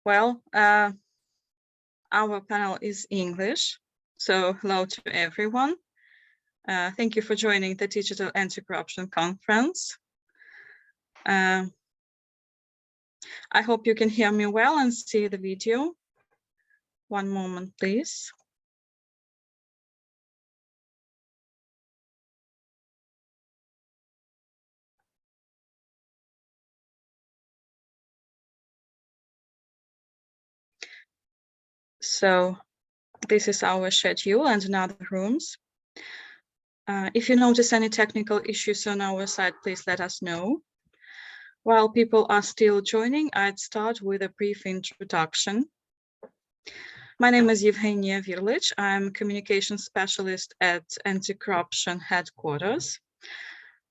Well, our panel is English, so hello to everyone. Thank you for joining the Digital Anti-Corruption Conference. I hope you can hear me well and see the video. One moment, please. So this is our schedule and another rooms. If you notice any technical issues on our side, please let us know. While people are still joining, I'd start with a brief introduction. My name is Yevheniia Virlych. I'm a communication specialist at Anticorruption headquarters.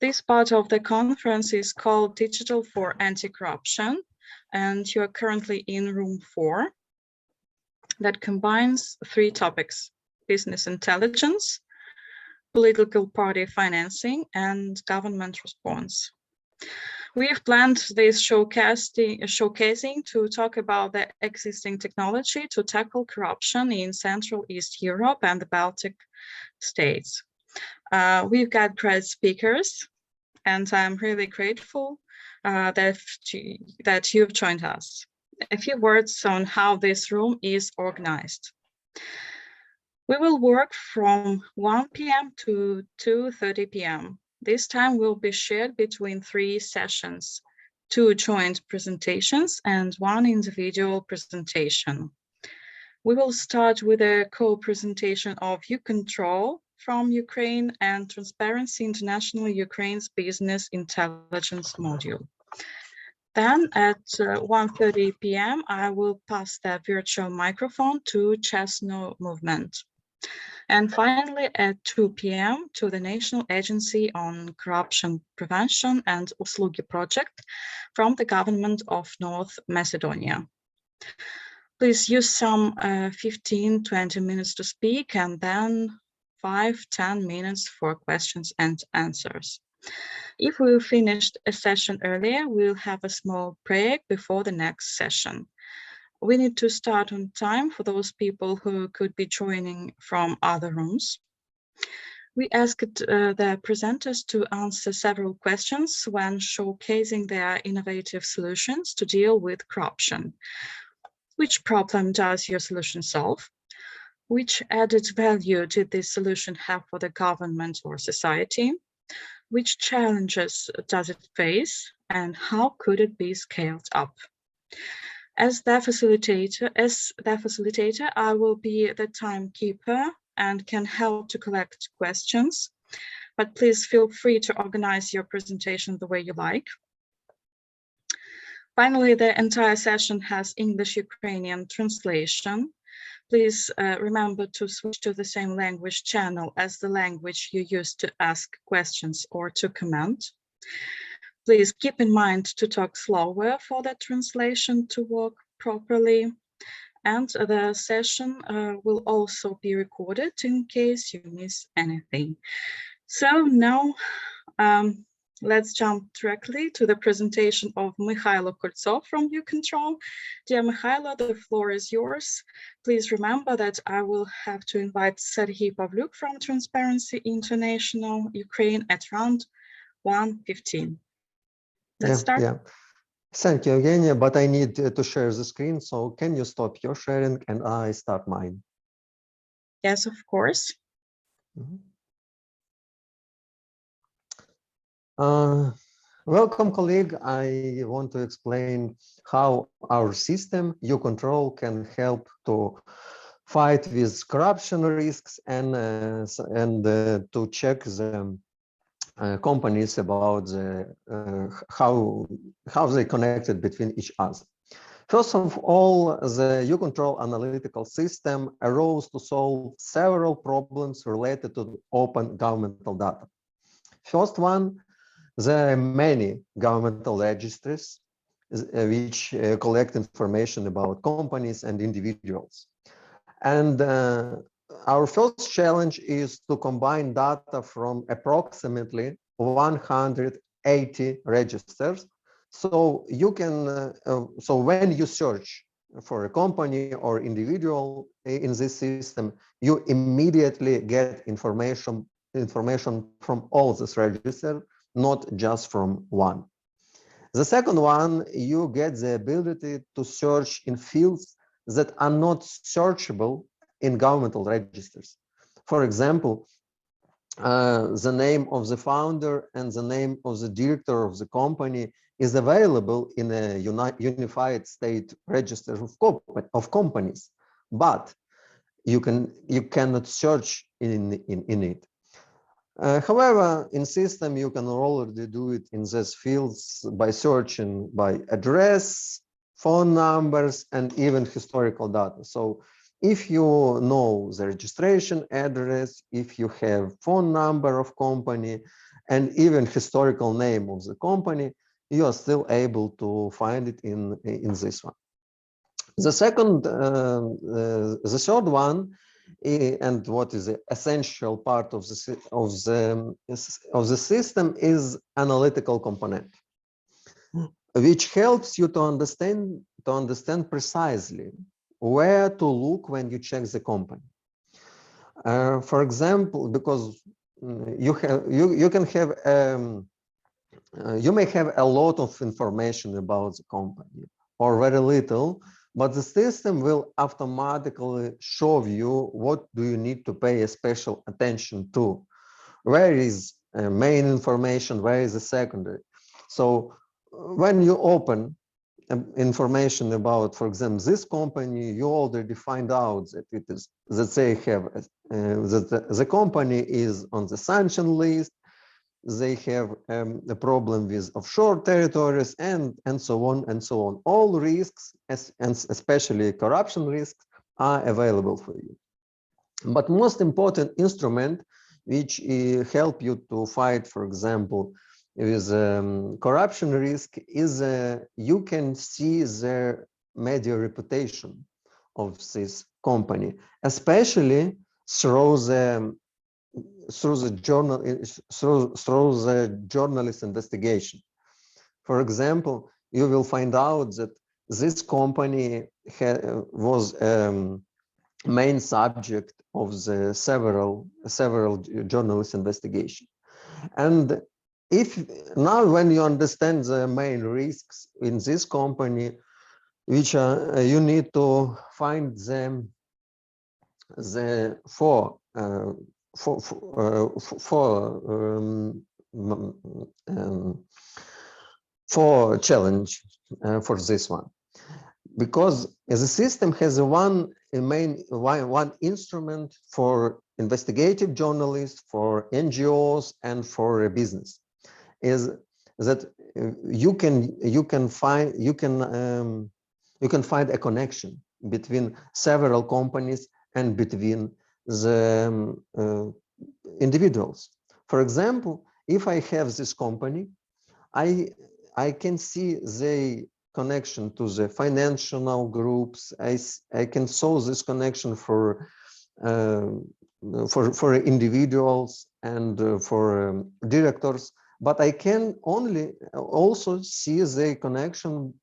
This part of the conference is called Digital for Anti-Corruption, and you are currently in room 4 that combines 3 topics: business intelligence, political party financing, and government response. We've planned this showcasing to talk about the existing technology to tackle corruption in Central East Europe and the Baltic states. We've got great speakers, and I'm really grateful that you've joined us. A few words on how this room is organized. We will work from 1 p.m. to 2:30 p.m. This time will be shared between 3 sessions, 2 joint presentations and 1 individual presentation. We will start with a co-presentation of YouControl from Ukraine and Transparency International Ukraine's Business Intelligence Module. Then at 1:30 p.m. I will pass the virtual microphone to Chesno Movement. And finally, at 2 p.m. to the National Agency on Corruption Prevention and Uslugi project from the government of North Macedonia. Please use some 15-20 minutes to speak and then 5-10 minutes for questions and answers. If we finished a session earlier, we'll have a small break before the next session. We need to start on time for those people who could be joining from other rooms. We asked the presenters to answer several questions when showcasing their innovative solutions to deal with corruption. Which problem does your solution solve? Which added value did this solution have for the government or society? Which challenges does it face, and how could it be scaled up? As the facilitator, I will be the timekeeper and can help to collect questions, but please feel free to organize your presentation the way you like. Finally, the entire session has English-Ukrainian translation. Please remember to switch to the same language channel as the language you use to ask questions or to comment. Please keep in mind to talk slower for the translation to work properly. And the session will also be recorded in case you miss anything. So now let's jump directly to the presentation of Mikhailo Koltsov from YouControl. Dear Mikhailo, the floor is yours. Please remember that I will have to invite Serhiy Pavlyuk from Transparency International Ukraine at around 1:15. Let's start. Yeah. Thank you, Yevheniia, but I need to share the screen. So can you stop your sharing and I start mine? Yes, of course. Welcome, colleague. I want to explain how our system, YouControl, can help to fight with corruption risks and to check the companies about how they connected between each other. First of all, the YouControl analytical system arose to solve several problems related to open governmental data. First one, there are many governmental registries which collect information about companies and individuals. And our first challenge is to combine data from approximately 180 registers. So you can, so when you search for a company or individual in this system, you immediately get information from all this register, not just from one. The second one, you get the ability to search in fields that are not searchable in governmental registers. For example, the name of the founder and the name of the director of the company is available in a unified state register of companies, but you cannot search in it. However, in system, you can already do it in these fields by searching by address, phone numbers, and even historical data. So if you know the registration address, if you have phone number of company, and even historical name of the company, you are still able to find it in this one. The third one, and what is the essential part of the system, is analytical component, which helps you to understand precisely where to look when you check the company. For example, because you may have a lot of information about the company or very little, but the system will automatically show you what do you need to pay a special attention to. Where is main information, where is the secondary? So when you open information about, for example, this company, you already find out that they have that the company is on the sanction list, they have a problem with offshore territories, and so on and so on. All risks, and especially corruption risks, are available for you. But most important instrument which help you to fight, for example, with corruption risk is you can see the media reputation of this company, especially through the journalist investigation. For example, you will find out that this company was main subject of the several journalist investigation. And if now when you understand the main risks in this company, which are you need to find them the for challenge for this one, because the system has one instrument for investigative journalists, for NGOs, and for a business, is that you can find a connection between several companies and between the individuals. For example, if I have this company, I can see the connection to the financial groups. I can solve this connection for individuals and for directors, but I can only also see the connection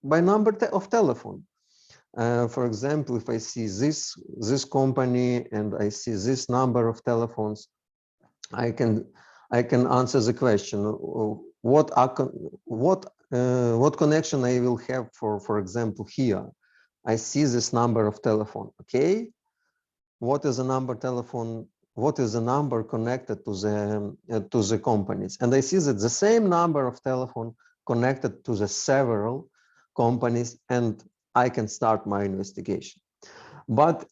by number of telephone. For example, if I see this company and I see this number of telephones, I can answer the question: what connection I will have for example here. I see this number of telephone. Okay, what is the number telephone? What is the number connected to the companies? And I see that the same number of telephone connected to the several companies, and I can start my investigation. But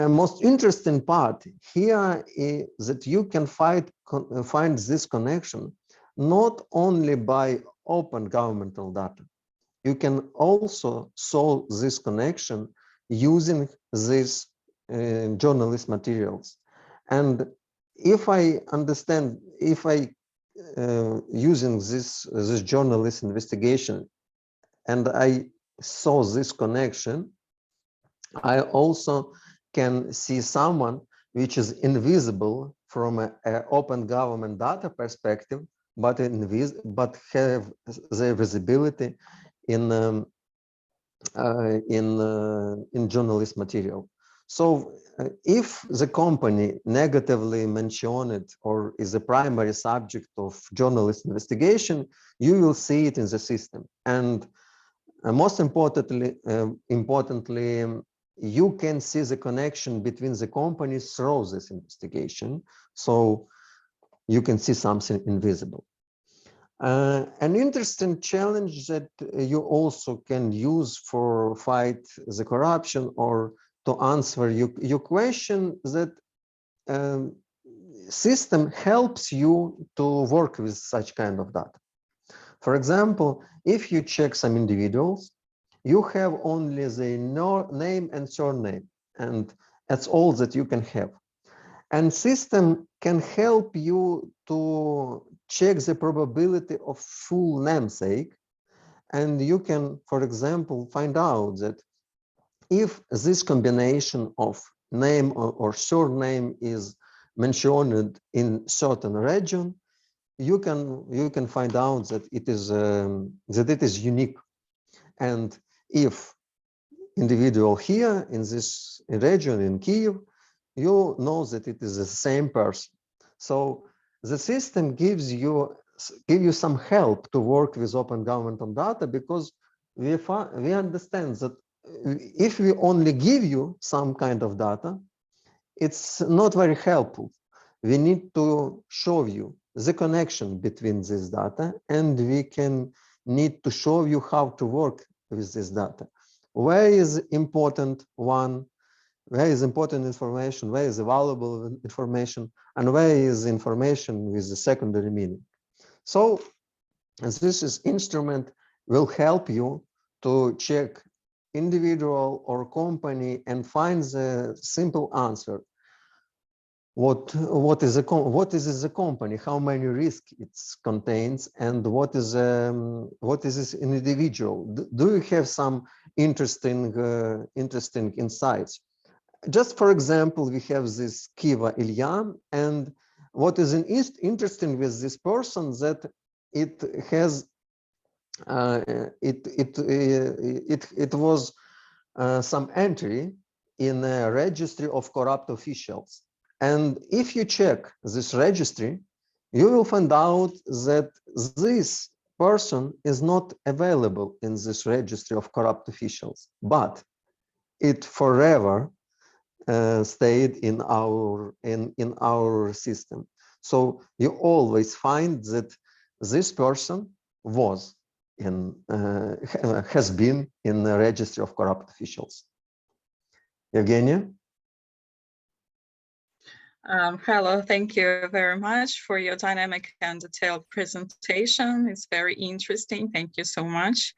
most interesting part here is that you can find this connection not only by open governmental data. You can also solve this connection using these journalist materials. And if I understand, if I using this journalist investigation, and I saw this connection, I also can see someone which is invisible from an open government data perspective, but have the visibility in in journalist material. So if the company negatively mentioned or is a primary subject of journalist investigation, you will see it in the system. And most importantly, you can see the connection between the companies through this investigation. So you can see something invisible. An interesting challenge that you also can use for fight the corruption or to answer your question, that system helps you to work with such kind of data. For example, if you check some individuals, you have only the name and surname, and that's all that you can have. And system can help you to check the probability of full namesake. And you can, for example, find out that if this combination of name or surname is mentioned in certain region, you can find out that it is unique. And if individual here in this region in Kyiv, you know that it is the same person. So the system gives you some help to work with open government data, because we understand that if we only give you some kind of data, it's not very helpful. We need to show you the connection between this data, and we need to show you how to work with this data. Where is important one? Where is important information? Where is valuable information? And where is information with the secondary meaning? So this instrument will help you to check individual or company and find the simple answer. What is the company? How many risks it contains, and what is this individual? Do you have some interesting insights? Just for example, we have this Kiva Ilya, and what is interesting with this person that it has it was some entry in a registry of corrupt officials. And if you check this registry, you will find out that this person is not available in this registry of corrupt officials, but it forever stayed in our system. So you always find that this person has been in the registry of corrupt officials. Yevheniia? Hello, thank you very much for your dynamic and detailed presentation. It's very interesting. Thank you so much.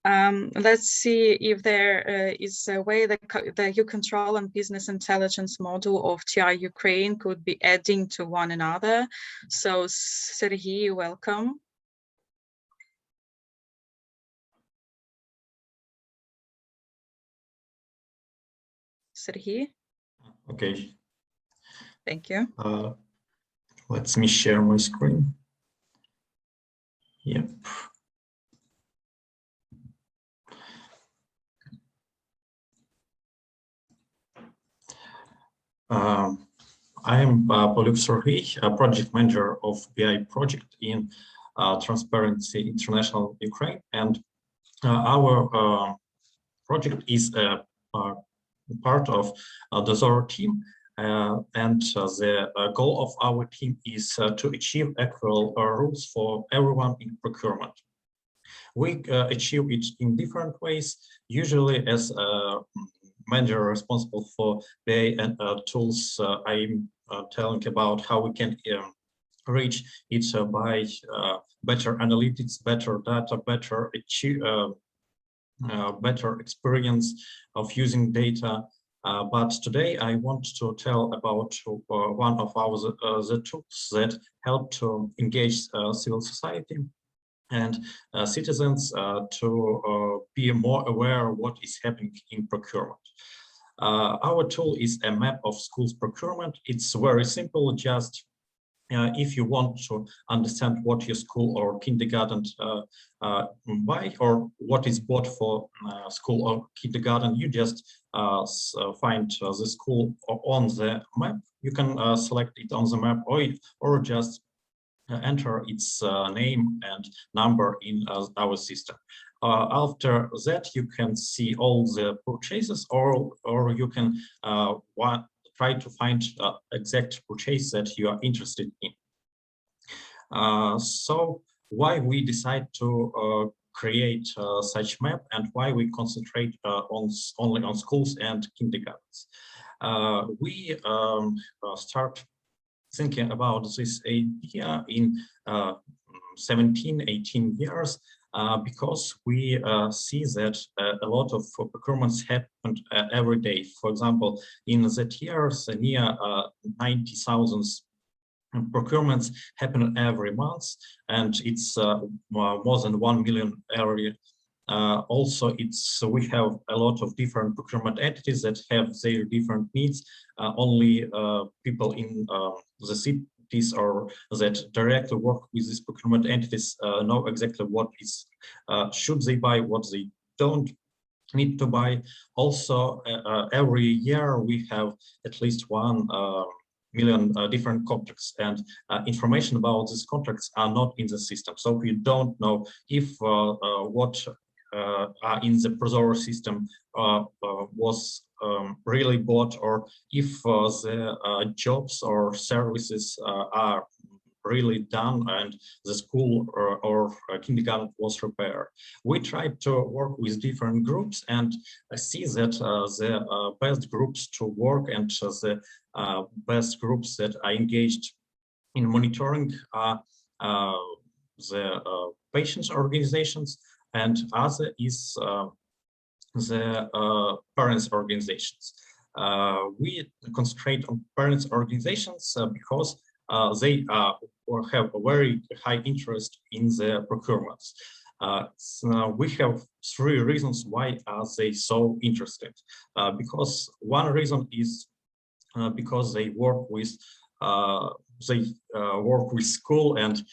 Let's see if there is a way that the YouControl and business intelligence module of TI Ukraine could be adding to one another. So Serhiy, welcome. Serhiy? Okay. Thank you. Let me share my screen. Yep. I am Polyuk Serhiy, a project manager of BI project in Transparency International Ukraine, and our project is a part of the Zora team. And the goal of our team is to achieve equal rules for everyone in procurement. We achieve it in different ways, usually as a manager responsible for BI and tools. I'm telling about how we can reach it by better analytics, better data, better experience of using data. But today I want to tell about one of the tools that help to engage civil society and citizens to be more aware of what is happening in procurement. Our tool is a map of schools procurement. It's very simple. Just if you want to understand what your school or kindergarten buy, or what is bought for school or kindergarten, you just find the school on the map. You can select it on the map, or just enter its name and number in our system. After that, you can see all the purchases, or you can try to find exact purchase that you are interested in. So why we decide to create such map, and why we concentrate only on schools and kindergartens? We start thinking about this idea in 17, 18 years, because we see that a lot of procurements happened every day. For example, in that year, near 90,000 procurements happen every month, and it's more than 1 million area. Also, we have a lot of different procurement entities that have their different needs. Only people in the cities or that directly work with these procurement entities know exactly what is should they buy, what they don't need to buy. Also, every year we have at least 1 million different contracts, and information about these contracts are not in the system. So we don't know if what are in the ProZorro system was really bought, or if the jobs or services are really done and the school or kindergarten was repaired. We tried to work with different groups and see that the best groups to work and the best groups that are engaged in monitoring are the patients organizations, and other is the parents organizations. We concentrate on parents organizations because they have a very high interest in the procurements. So we have 3 reasons why are they so interested. Because one reason is because they work with school, and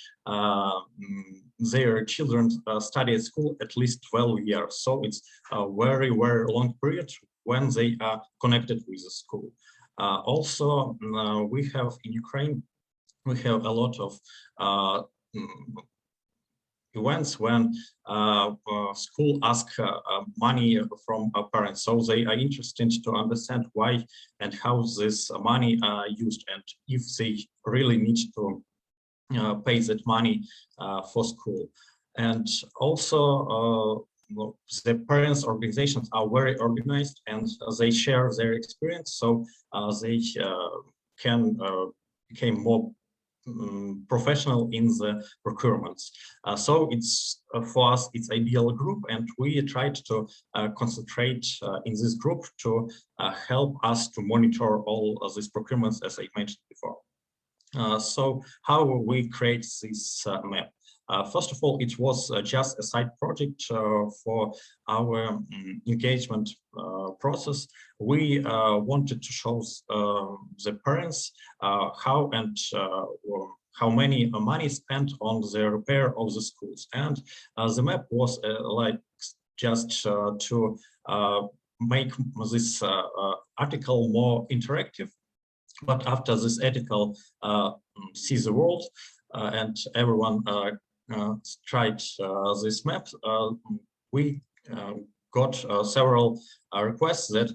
their children study at school at least 12 years. So it's a very, very long period when they are connected with the school. Also, we have in Ukraine, we have a lot of events when school ask money from parents, so they are interested to understand why and how this money are used, and if they really need to pay that money for school. And also the parents organizations are very organized, and they share their experience, so they can become more professional in the procurements. So it's for us, it's ideal group, and we tried to concentrate in this group to help us to monitor all of these procurements, as I mentioned before. So how we create this map? First of all, it was just a side project for our engagement process. We wanted to show the parents how and how many money spent on the repair of the schools. And the map was like just to make this article more interactive. But after this article sees the world and everyone tried this map, we got several requests that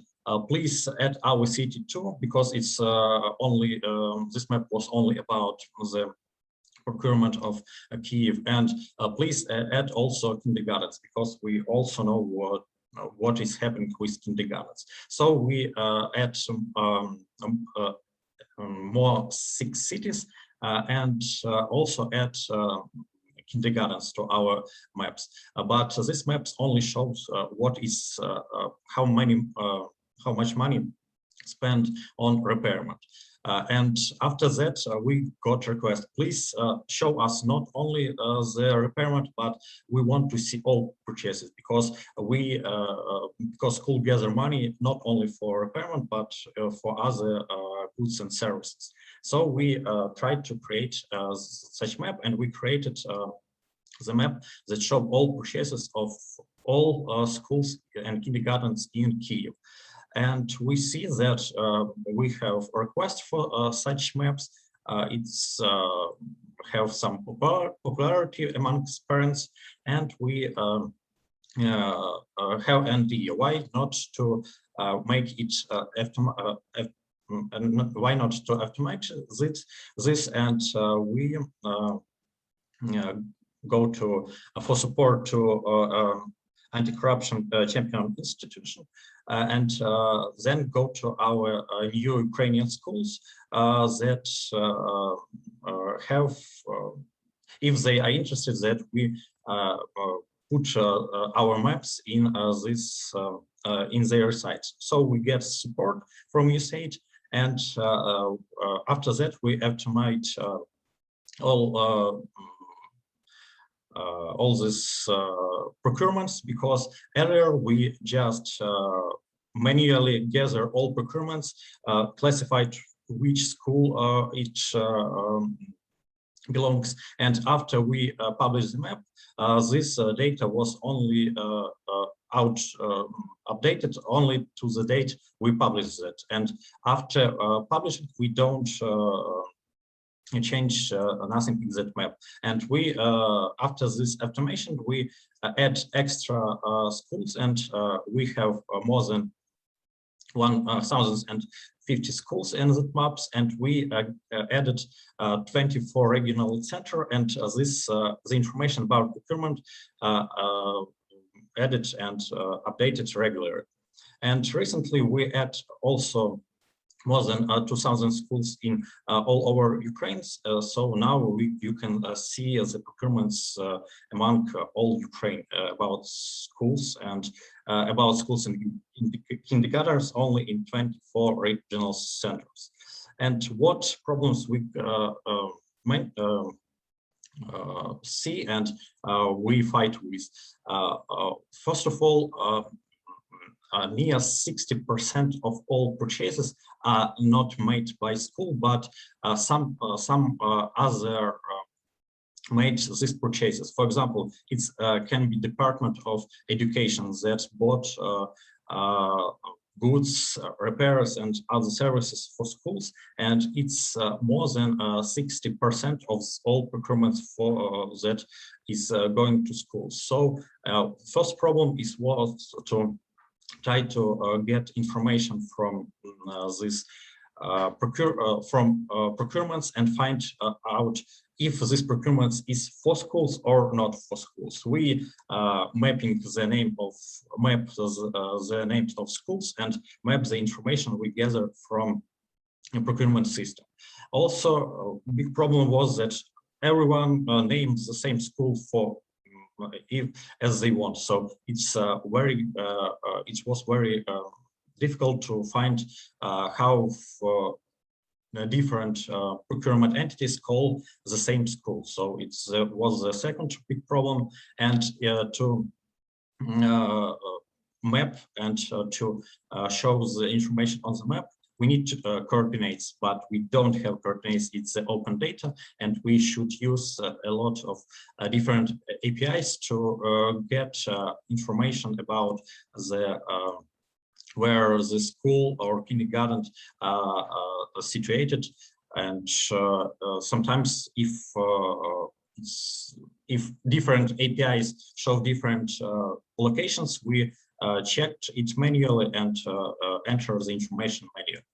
please add our city too, because it's only this map was only about the procurement of Kyiv, and please add also kindergartens, because we also know what is happening with kindergartens. So we add some more 6 cities and also add kindergartens to our maps, but this maps only shows what is how much money spent on repairment. And after that, we got request, please show us not only the repairment, but we want to see all purchases, because we because school gather money not only for repairment, but for other goods and services. So we tried to create such map, and we created the map that show all purchases of all schools and kindergartens in Kyiv. And we see that we have requests for such maps. It's have some popularity amongst parents, and we have an why not to make it why not to automate this, and we go to for support to Anticorruption Champion institution, and then go to our new Ukrainian schools that have, if they are interested, that we put our maps in this in their sites. So we get support from USAID, and after that we automate all these procurements, because earlier we just manually gather all procurements, classified which school each belongs, and after we publish the map, this data was only updated only to the date we published it, and after publishing we don't change nothing in that map. And we after this automation we add extra schools, and we have more than 1,050 schools in the maps, and we added 24 regional center, and this the information about procurement added and updated regularly. And recently we add also more than 2,000 schools in all over Ukraine. So now you can see the procurements among all Ukraine about schools, and about schools in kindergartens only in 24 regional centers. And what problems we see and we fight with? First of all, near 60% of all purchases are not made by school, but some other made these purchases. For example, it can be Department of Education that bought goods, repairs, and other services for schools, and it's more than 60% of all procurements for that is going to schools. So first problem was to try to get information from this procurements and find out if this procurement is for schools or not for schools. We mapping the name of the names of schools and map the information we gather from a procurement system. Also, a big problem was that everyone names the same school for as they want. So it's it was very difficult to find how different procurement entities call the same school. So it was the second big problem, and to map and to show the information on the map, we need coordinates, but we don't have coordinates. It's open data, and we should use a lot of different APIs to get information about the where the school or kindergarten are situated. And sometimes if different APIs show different locations, we checked it manually and enter the information manually.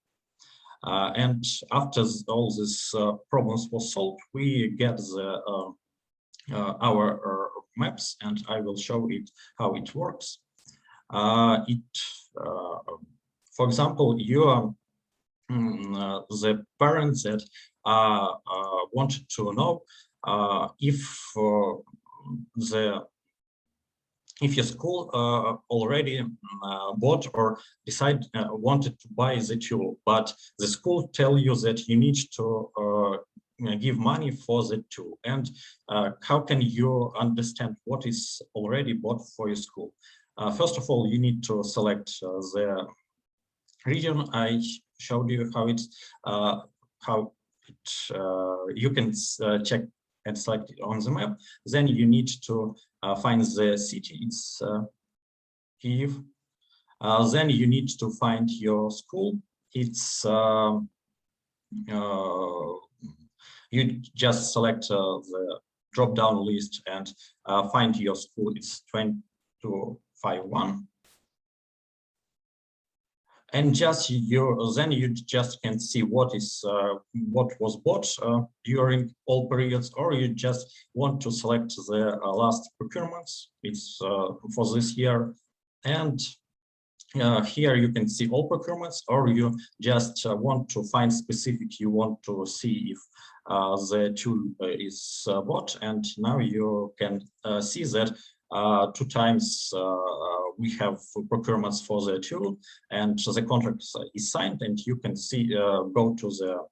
And after all these problems were solved, we get the our maps, and I will show it how it works. For example, you are the parents that wanted to know if your school already bought or wanted to buy the tool, but the school tell you that you need to give money for the tool. And how can you understand what is already bought for your school? First of all, you need to select the region. I showed you how you can check and select it on the map. Then you need to find the city. It's Kyiv. Then you need to find your school. It's you just select the drop-down list and find your school. It's 2251. And then you just can see what was bought during all periods, or you just want to select the last procurements. It's for this year, and here you can see all procurements, or you just want to find specific. You want to see if the tool is bought, and now you can see that 2 times we have procurements for the tool, and the contract is signed, and you can see go to the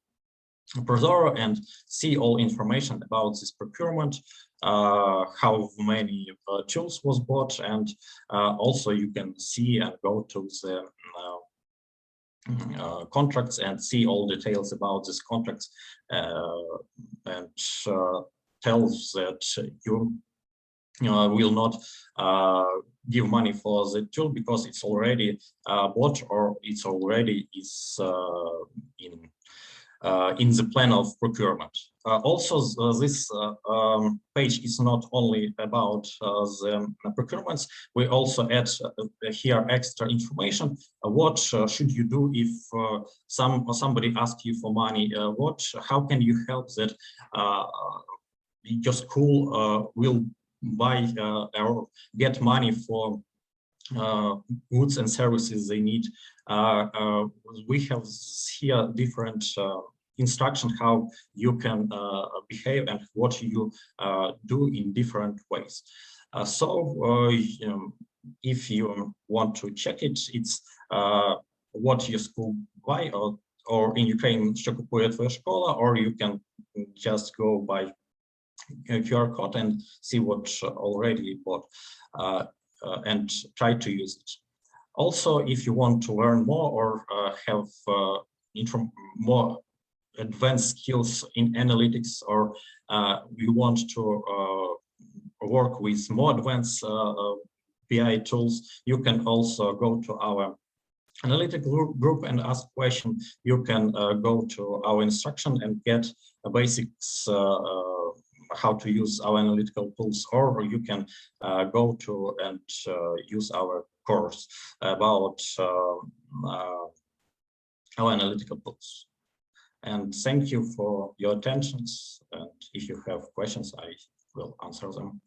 Prozoro and see all information about this procurement, how many tools was bought, and also you can see and go to the contracts and see all details about these contracts, and tells that you will not give money for the tool because it's already bought, or it's already is in the plan of procurement. Also, this page is not only about the procurements. We also add here extra information. What should you do if somebody asks you for money? How can you help that your school will buy or get money for goods and services they need? We have here different instruction how you can behave and what you do in different ways. If you want to check it, it's what your school buy, or in Ukraine, що купує твоя школа, or you can just go by QR code and see what already bought and try to use it. Also, if you want to learn more or have more advanced skills in analytics, or you want to work with more advanced BI tools, you can also go to our analytical group and ask questions. You can go to our instruction and get basics how to use our analytical tools, or you can go to and use our course about our analytical tools. And thank you for your attention. And if you have questions, I will answer them.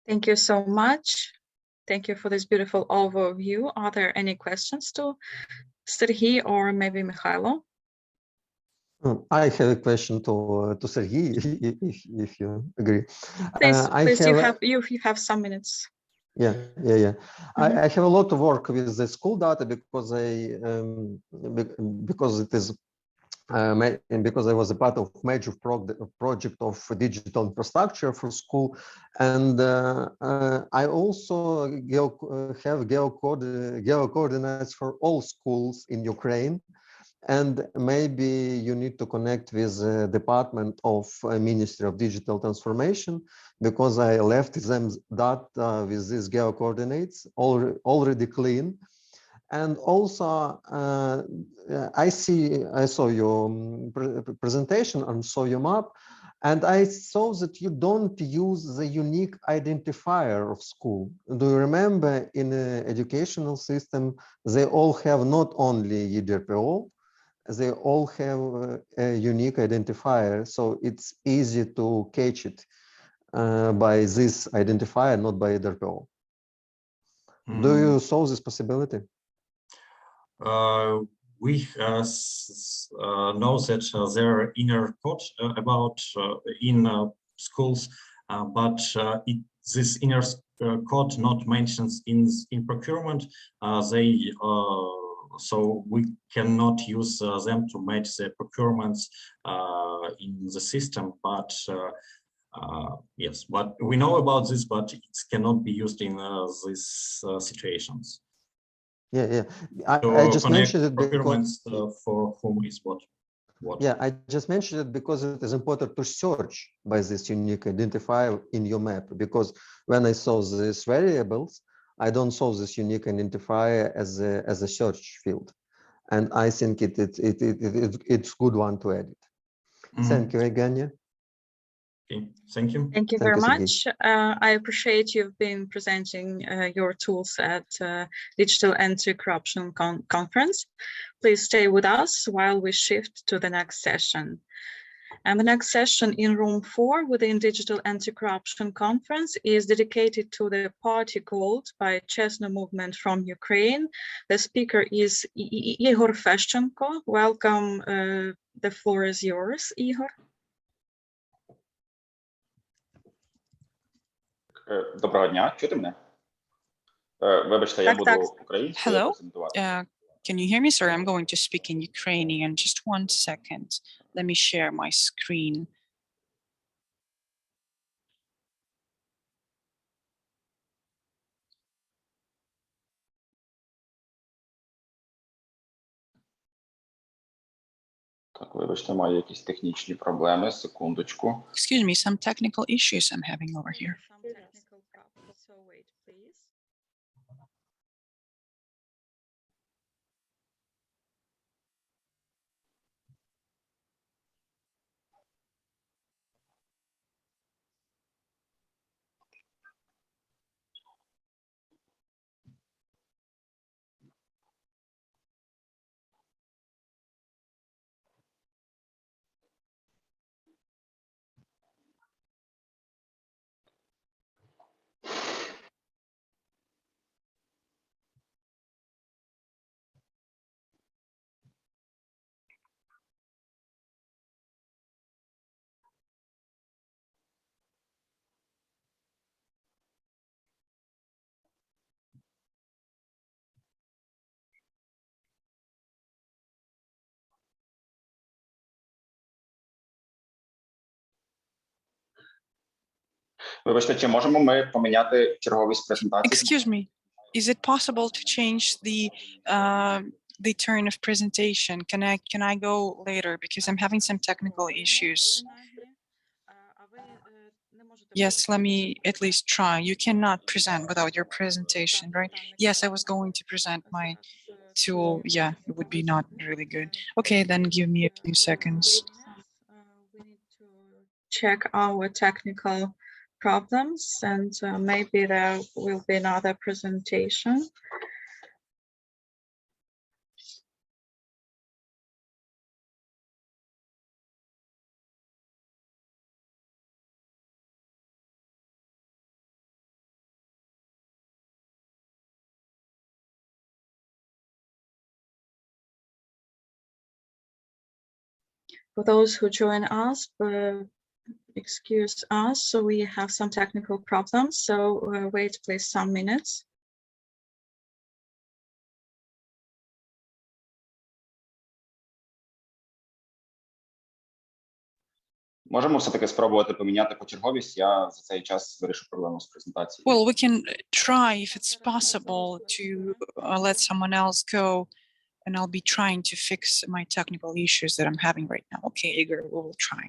Thank you so much. Thank you for this beautiful overview. Are there any questions to Serhiy or maybe Mikhailo? I have a question to Serhiy, if you agree. Please, you have some minutes. Yeah. I have a lot of work with the school data because because I was a part of major project of digital infrastructure for school, and I also have geo coordinates for all schools in Ukraine. And maybe you need to connect with the Department of Ministry of Digital Transformation, because I left them data with these geo coordinates already clean. And also, I saw your presentation and saw your map, and I saw that you don't use the unique identifier of school. Do you remember in the educational system, they all have not only YDRPO, they all have a unique identifier, so it's easy to catch it by this identifier, not by YDRPO. Do you solve this possibility? We know that there are inner code about in schools, but this inner code not mentions in procurement. So we cannot use them to match the procurements in the system. But yes, but we know about this, but it cannot be used in these situations. Yeah. I So just mentioned it procurements because for whom is what? Yeah, I just mentioned it because it is important to search by this unique identifier in your map. Because when I saw these variables, I don't saw this unique identifier as a search field, and I think it's good one to edit. Thank you, Yevheniia. Okay, thank you. Thank you very much. I appreciate you've been presenting your tools at Digital Anti-Corruption Conference. Please stay with us while we shift to the next session. And the next session in room 4 within Digital Anti-Corruption Conference is dedicated to the party called by Chesno movement from Ukraine. The speaker is Igor Feshchenko. Welcome. The floor is yours, Igor. Доброго дня, чути мене? Вибачте, я буду українською презентувати. Can you hear me? Sorry, I'm going to speak in Ukrainian. Just 1 second. Let me share my screen. Так, вибачте, маю якісь технічні проблеми. Секундочку. Excuse me, some technical issues I'm having over here. Вибачте, чи можемо ми поміняти черговість презентації? Excuse me, is it possible to change the turn of presentation? Can I go later because I'm having some technical issues? Yes, let me at least try. You cannot present without your presentation, right? Yes, I was going to present my tool. Yeah, it would be not really good. Okay, then give me a few seconds. We need to check our technical problems, and maybe there will be another presentation. For those who join us, excuse us, so we have some technical problems, so wait please some minutes. Можемо все-таки спробувати поміняти почерговість? Я за цей час вирішу проблему з презентацією. Well, we can try if it's possible to let someone else go, and I'll be trying to fix my technical issues that I'm having right now. Okay, Igor, we will try.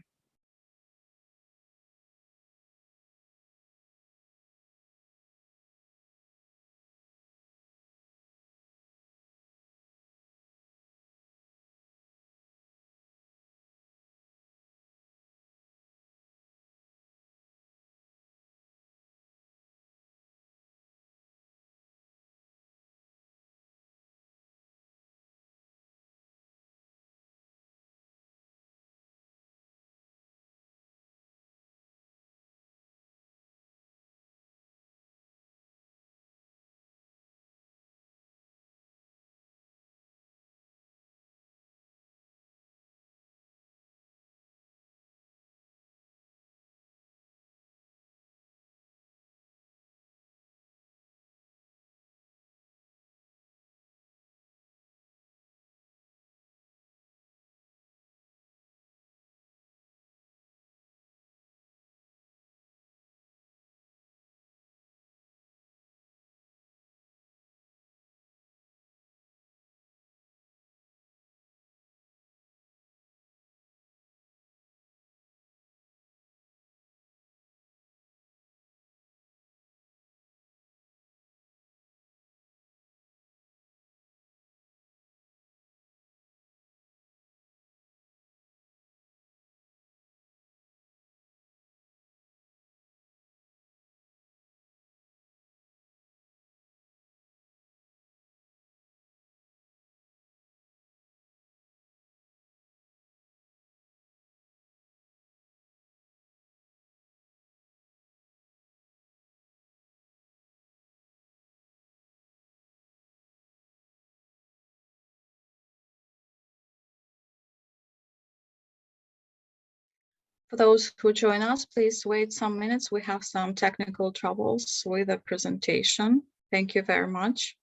For those who join us, please wait some minutes. We have some technical troubles with the presentation. Thank you very much.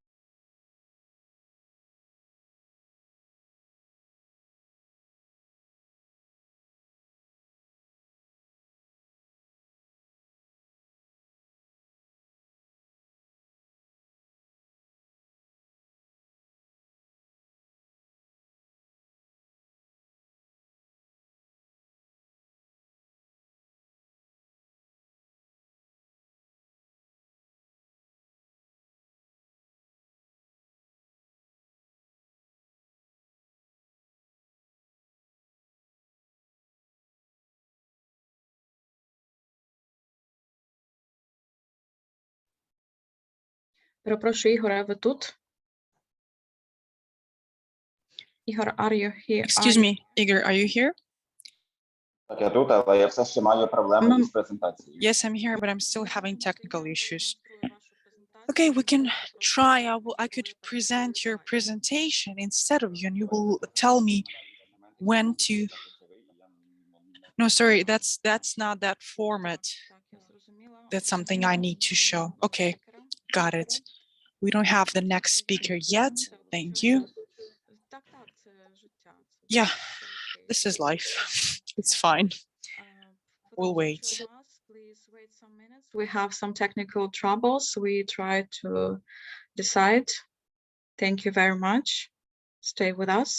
Перепрошую, Ігоре, ви тут? Ігор, are you here? Excuse me, Igor, are you here? Так, я тут, але я все ще маю проблеми із презентацією. Yes, I'm here, but I'm still having technical issues. Okay, we can try. I could present your presentation instead of you, and you will tell me when to. No, sorry, that's not that format. That's something I need to show. Okay, got it. We don't have the next speaker yet. Thank you. Yeah, this is life. It's fine. We'll wait. Please wait some minutes. We have some technical troubles. We try to decide. Thank you very much. Stay with us.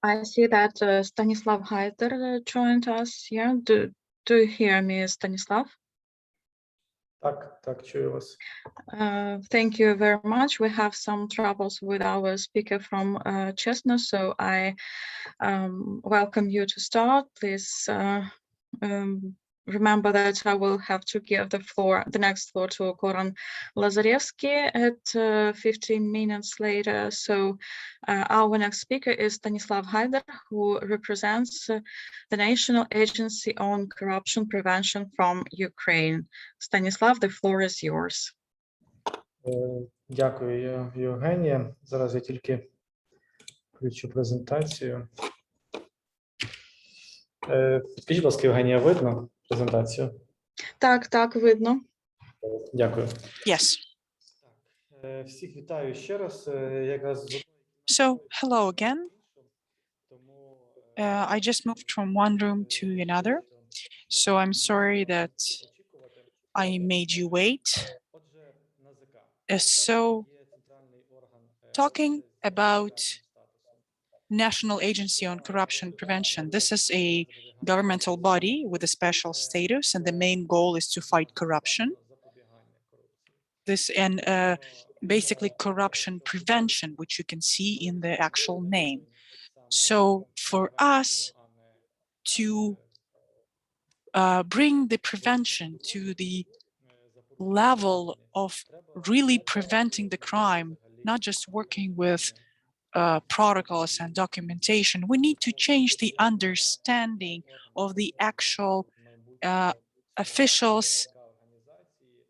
I see that Denislav Heider joined us here. Do you hear me, Stanislav? Так, чую вас. Thank you very much. We have some troubles with our speaker from Chestnut, so I welcome you to start. Please remember that I will have to give the next floor to Goran Lazarevsky at 15 minutes later. So our next speaker is Denislav Heider, who represents the National Agency on Corruption Prevention from Ukraine. Stanislav, the floor is yours. Дякую, Євгенія. Зараз я тільки включу презентацію. Скажіть, будь ласка, Євгенія, видно презентацію? Так, видно. Дякую. Yes. Всіх вітаю ще раз. Якраз So, hello again. I just moved from one room to another, so I'm sorry that I made you wait. So, talking about National Agency on Corruption Prevention, this is a governmental body with a special status, and the main goal is to fight corruption. Basically corruption prevention, which you can see in the actual name. So for us to bring the prevention to the level of really preventing the crime, not just working with protocols and documentation, we need to change the understanding of the actual officials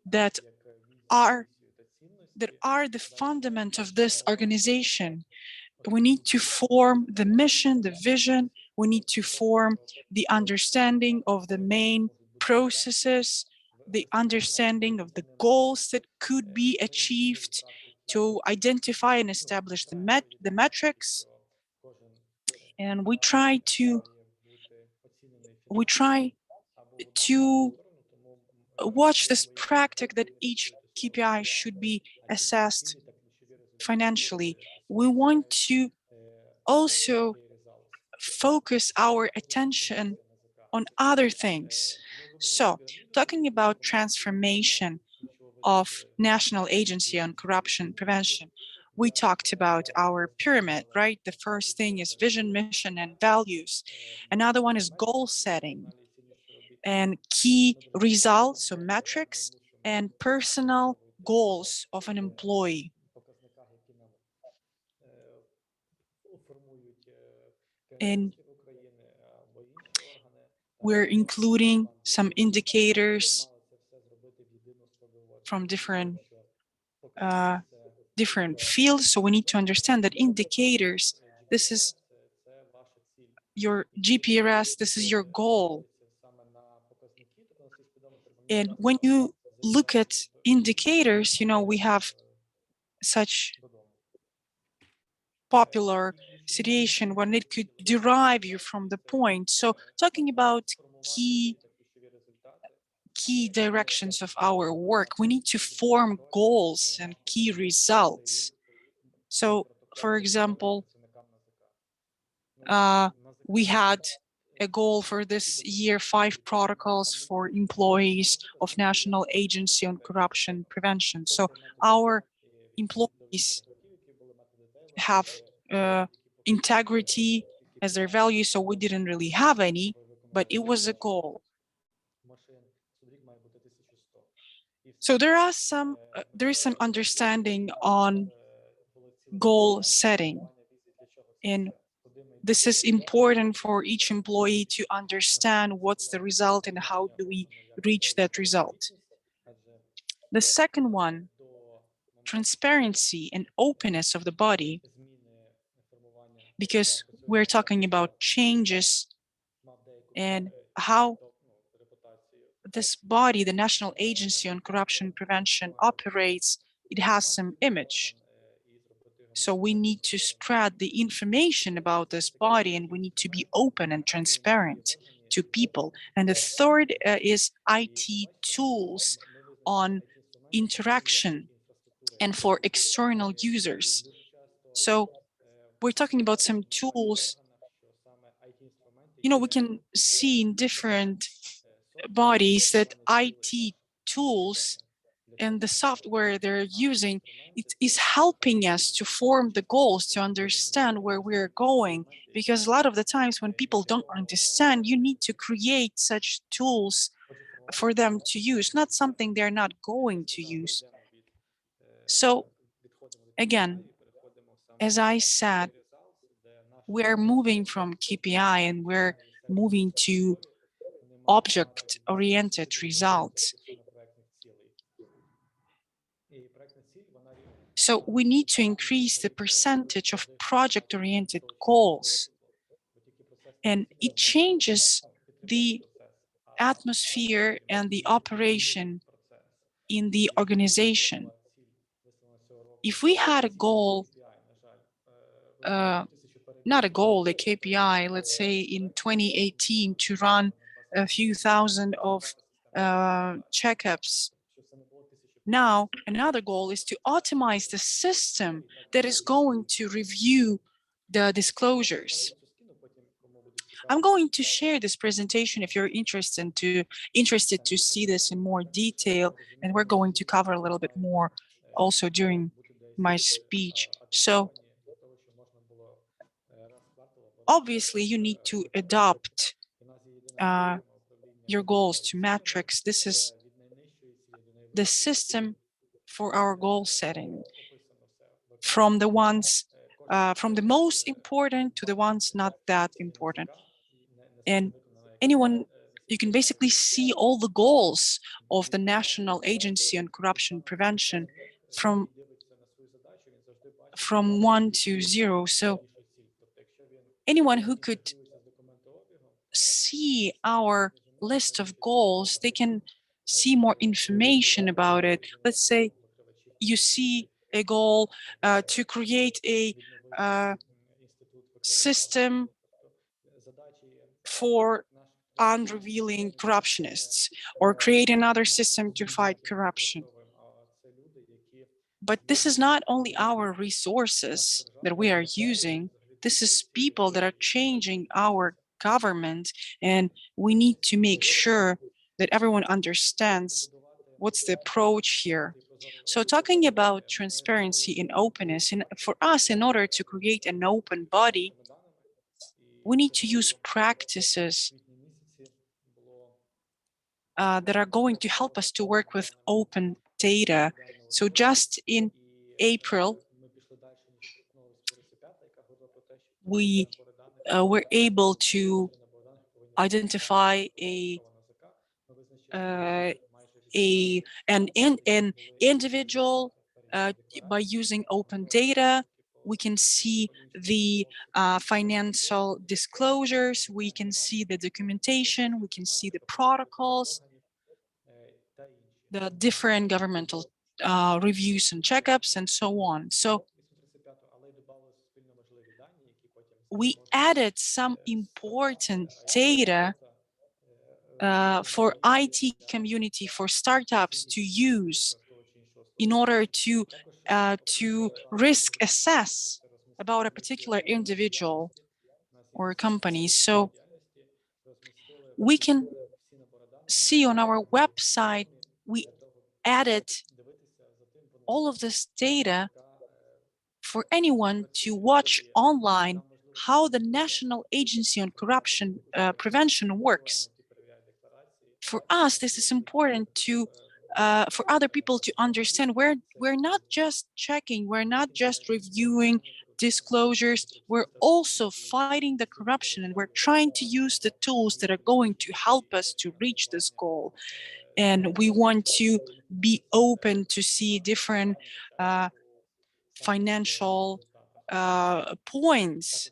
that are the fundament of this organization. We need to form the mission, the vision. We need to form the understanding of the main processes, the understanding of the goals that could be achieved, to identify and establish the metrics. And we try to watch this practice that each KPI should be assessed financially. We want to also focus our attention on other things. So, talking about transformation of National Agency on Corruption Prevention, we talked about our pyramid, right? The first thing is vision, mission, and values. Another one is goal setting and key results, so metrics, and personal goals of an employee. And we're including some indicators from different fields. So we need to understand that indicators, this is your GPRS, this is your goal. And when you look at indicators, we have such popular situation when it could derive you from the point. So talking about key directions of our work, we need to form goals and key results. So, for example, we had a goal for this year, 5 protocols for employees of National Agency on Corruption Prevention. So our employees have integrity as their value, so we didn't really have any, but it was a goal. So there is some understanding on goal setting, and this is important for each employee to understand what's the result and how do we reach that result. The second one, transparency and openness of the body, because we're talking about changes and how this body, the National Agency on Corruption Prevention, operates. It has some image. So we need to spread the information about this body, and we need to be open and transparent to people. And the third is IT tools on interaction and for external users. So we're talking about some tools you know, we can see in different bodies that IT tools and the software they're using, it is helping us to form the goals, to understand where we're going. Because a lot of the times when people don't understand, you need to create such tools for them to use, not something they're not going to use. So again, as I said, we're moving from KPI and we're moving to object-oriented results. So we need to increase the percentage of project-oriented goals, and it changes the atmosphere and the operation in the organization. If we had a goal, not a goal, a KPI, let's say in 2018 to run a few thousand of checkups. Now, another goal is to optimize the system that is going to review the disclosures. I'm going to share this presentation if you're interested to see this in more detail, and we're going to cover a little bit more also during my speech. So obviously you need to adopt your goals to metrics. This is the system for our goal setting, from the ones from the most important to the ones not that important. And anyone, you can basically see all the goals of the National Agency on Corruption Prevention from 1 to 0. So anyone who could see our list of goals, they can see more information about it. Let's say you see a goal to create a system for unrevealing corruptionists, or create another system to fight corruption. But this is not only our resources that we are using, this is people that are changing our government, and we need to make sure that everyone understands what's the approach here. So talking about transparency and openness, and for us, in order to create an open body, we need to use practices that are going to help us to work with open data. So just in April, we were able to identify an individual by using open data. We can see the financial disclosures, we can see the documentation, we can see the protocols, the different governmental reviews and checkups, and so on. So we added some important data for IT community, for startups to use in order to risk assess about a particular individual or company. So we can see on our website, we added all of this data for anyone to watch online how the National Agency on Corruption Prevention works. For us, this is important to for other people to understand we're not just checking, we're not just reviewing disclosures, we're also fighting the corruption, and we're trying to use the tools that are going to help us to reach this goal. And we want to be open to see different financial points,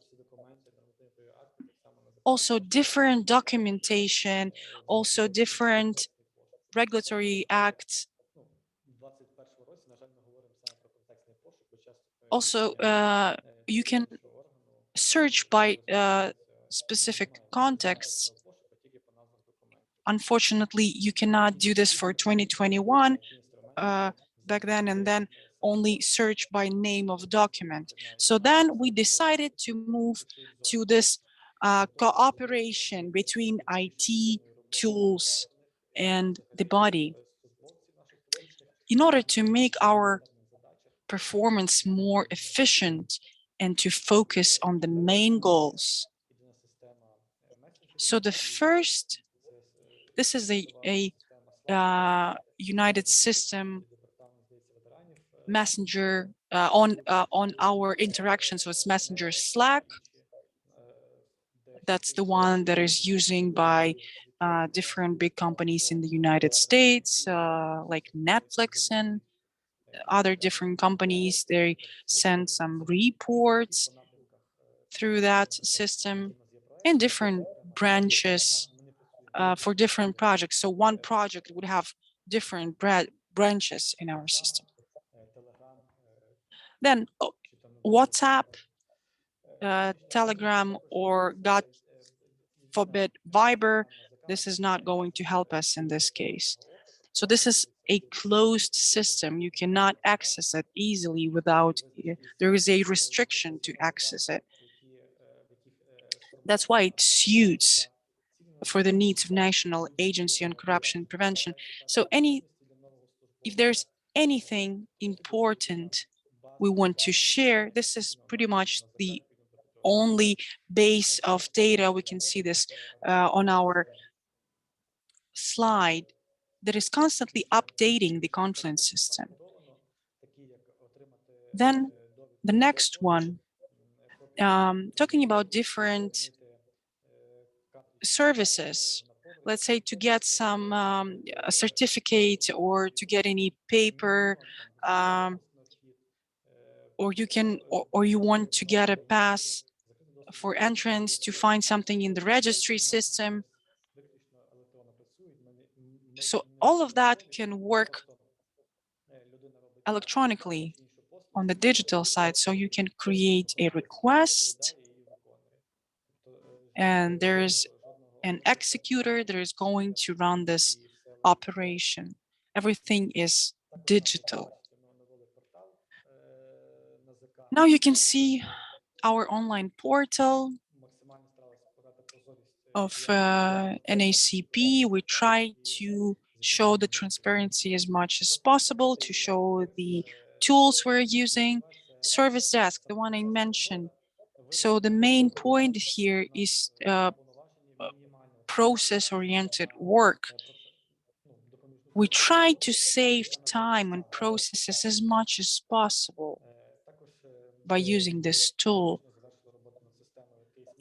also different documentation, also different regulatory acts. Also, you can search by specific contexts. Unfortunately, you cannot do this for 2021 back then, and then only search by name of document. So then we decided to move to this cooperation between IT tools and the body in order to make our performance more efficient and to focus on the main goals. So the first, this is a United System messenger on our interactions with Messenger Slack. That's the one that is using by different big companies in the United States, like Netflix and other different companies. They send some reports through that system in different branches for different projects. So one project would have different branches in our system. Then WhatsApp, Telegram, or God forbid Viber, this is not going to help us in this case. So this is a closed system. You cannot access it easily without, there is a restriction to access it. That's why it suits for the needs of National Agency on Corruption Prevention. So if there's anything important we want to share, this is pretty much the only base of data. We can see this on our slide that is constantly updating the Confluence system. Then the next one, talking about different services, let's say to get some a certificate or to get any paper, or you want to get a pass for entrance to find something in the registry system. So all of that can work electronically on the digital side. So you can create a request, and there's an executor that is going to run this operation. Everything is digital. Now you can see our online portal of NACP. We try to show the transparency as much as possible, to show the tools we're using. Service desk, the one I mentioned. So the main point here is process-oriented work. We try to save time on processes as much as possible by using this tool.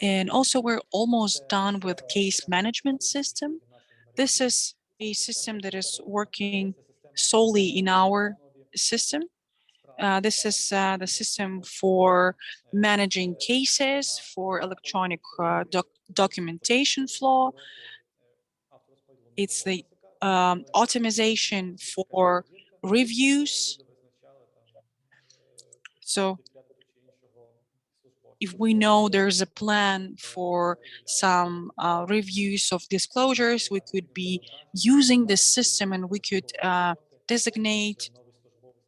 And also, we're almost done with case management system. This is a system that is working solely in our system. This is the system for managing cases, for electronic documentation flow. It's the optimization for reviews. So if we know there's a plan for some reviews of disclosures, we could be using this system and we could designate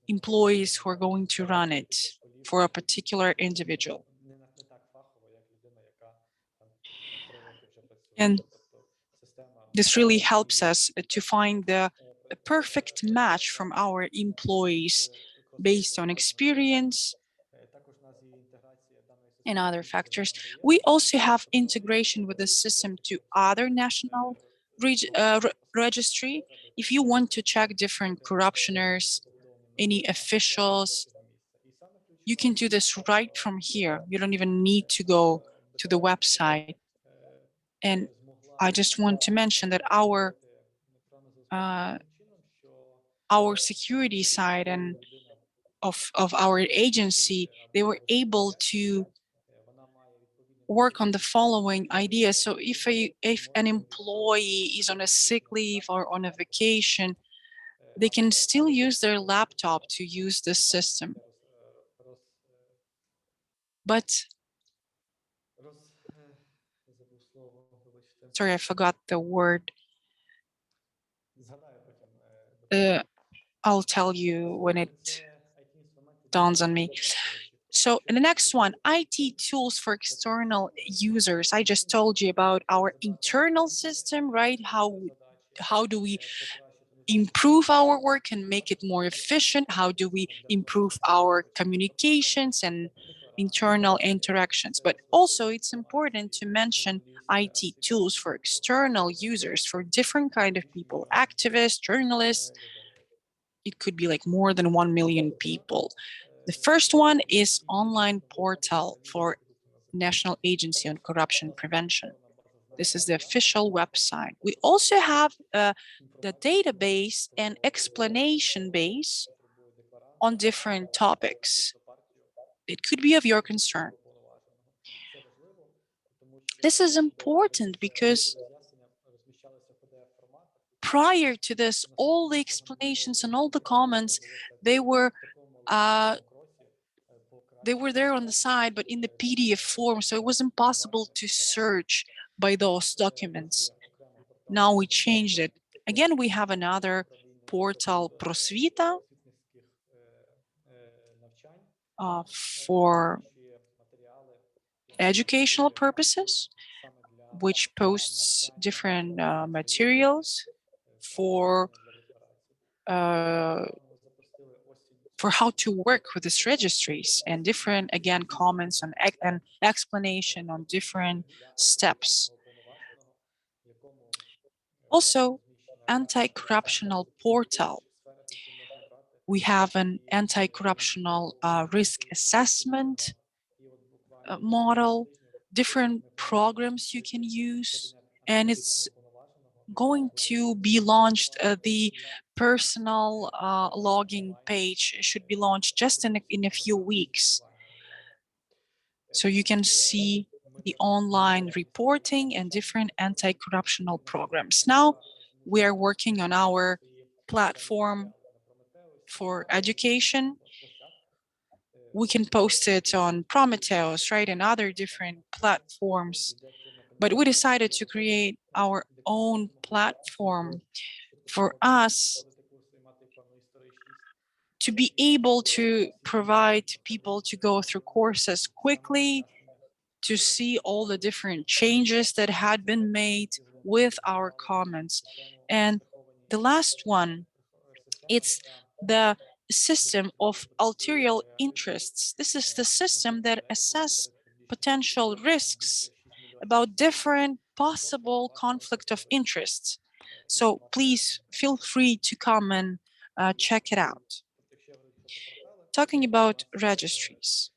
employees who are going to run it for a particular individual. And this really helps us to find the perfect match from our employees based on experience and other factors. We also have integration with the system to other national registry. If you want to check different corruptioners, any officials, you can do this right from here. You don't even need to go to the website. And I just want to mention that our security side and of our agency, they were able to work on the following idea. So if an employee is on a sick leave or on a vacation, they can still use their laptop to use this system. But sorry, I forgot the word. I'll tell you when it dawns on me. So the next one, IT tools for external users. I just told you about our internal system, right? How do we improve our work and make it more efficient? How do we improve our communications and internal interactions? But also it's important to mention IT tools for external users, for different kind of people, activists, journalists. It could be like more than 1 million people. The first one is online portal for National Agency on Corruption Prevention. This is the official website. We also have the database and explanation base on different topics. It could be of your concern. This is important because prior to this, all the explanations and all the comments, they were there on the side, but in the PDF form, so it was impossible to search by those documents. Now we changed it. Again, we have another portal, Prosvita, for educational purposes, which posts different materials for how to work with these registries, and different, again, comments and explanation on different steps. Also, anti-corruptional portal. We have an anti-corruptional risk assessment model, different programs you can use, and it's going to be launched. The personal logging page should be launched just in a few weeks. So you can see the online reporting and different anti-corruptional programs. Now we are working on our platform for education. We can post it on Prometheus, right, and other different platforms. But we decided to create our own platform for us to be able to provide people to go through courses quickly, to see all the different changes that had been made with our comments. And the last one, it's the system of ulterior interests. This is the system that assesses potential risks about different possible conflict of interests. So please feel free to come and check it out. Talking about registries.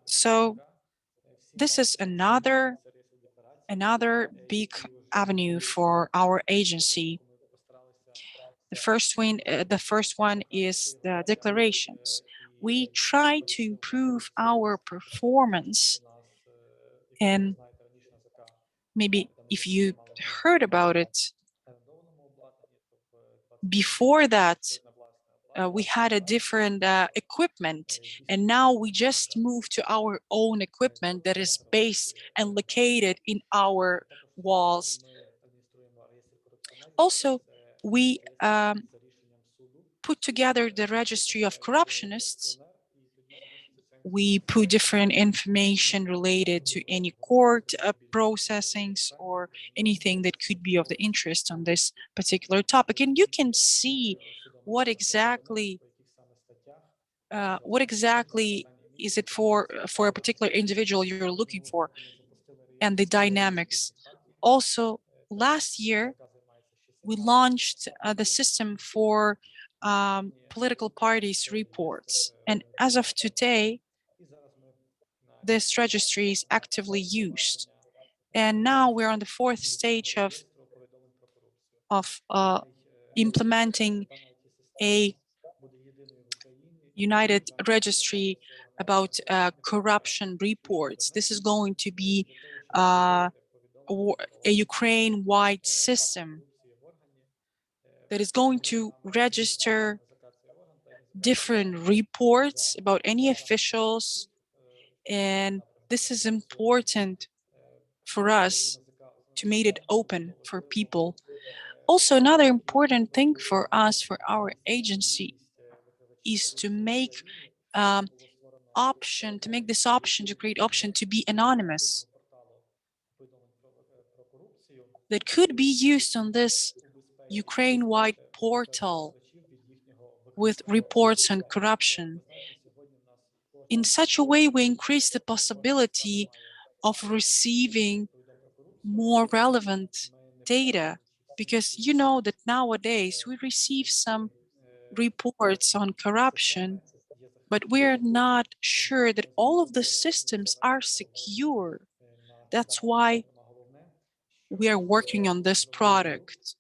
So this is another big avenue for our agency. The first one is the declarations. We try to improve our performance, and maybe if you heard about it before that, we had a different equipment, and now we just moved to our own equipment that is based and located in our walls. Also, we put together the Registry of Corruptionists. We put different information related to any court processings or anything that could be of the interest on this particular topic. And you can see what exactly is it for a particular individual you're looking for, and the dynamics. Also, last year, we launched the system for political parties reports. And as of today, this registry is actively used. And now we're on the fourth stage of implementing a united registry about corruption reports. This is going to be a Ukraine-wide system that is going to register different reports about any officials, and this is important for us to make it open for people. Also, another important thing for us, for our agency, is to make option, to make this option, to create option to be anonymous, that could be used on this Ukraine-wide portal with reports on corruption. In such a way, we increase the possibility of receiving more relevant data, because you know that nowadays we receive some reports on corruption, but we're not sure that all of the systems are secure. That's why we are working on this product.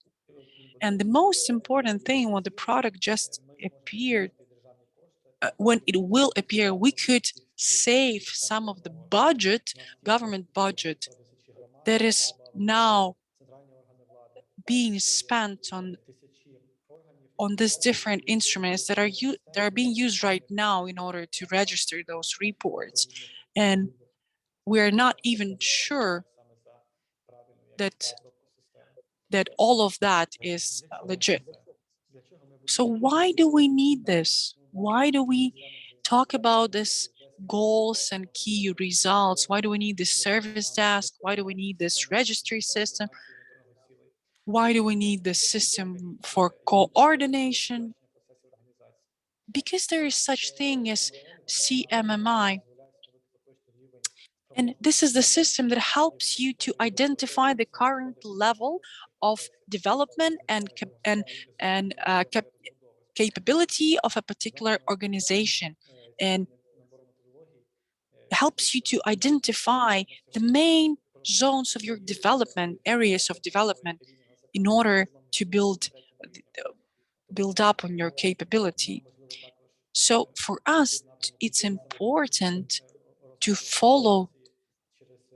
And the most important thing, when the product just appeared, when it will appear, we could save some of the budget, government budget, that is now being spent on these different instruments that are being used right now in order to register those reports. And we're not even sure that all of that is legit. So why do we need this? Why do we talk about this goals and key results? Why do we need this service desk? Why do we need this registry system? Why do we need this system for coordination? Because there is such thing as CMMI. And this is the system that helps you to identify the current level of development and capability of a particular organization, and helps you to identify the main zones of your development, areas of development, in order to build up on your capability. So for us, it's important to follow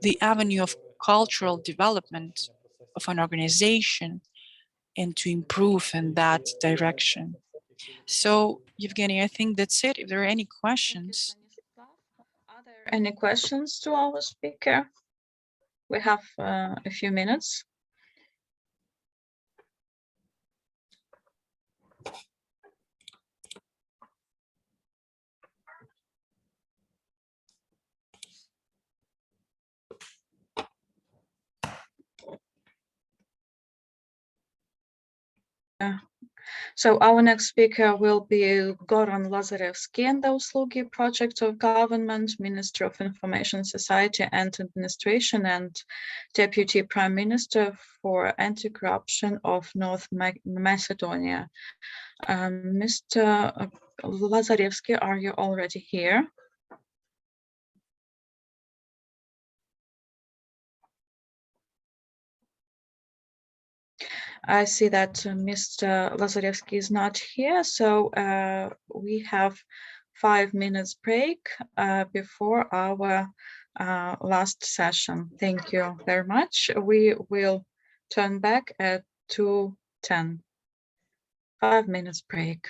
the avenue of cultural development of an organization and to improve in that direction. So, Yevgeny, I think that's it. If there are any questions. Are there any questions to our speaker? We have a few minutes. So our next speaker will be Goran Lazarevsky and the Uslugi Project of Government, Minister of Information Society and Administration, and Deputy Prime Minister for Anti-Corruption of North Macedonia. Mr. Lazarevsky, are you already here? I see that Mr. Lazarevsky is not here, so we have 5 minutes break before our last session. Thank you very much. We will turn back at 2:10. 5 minutes break.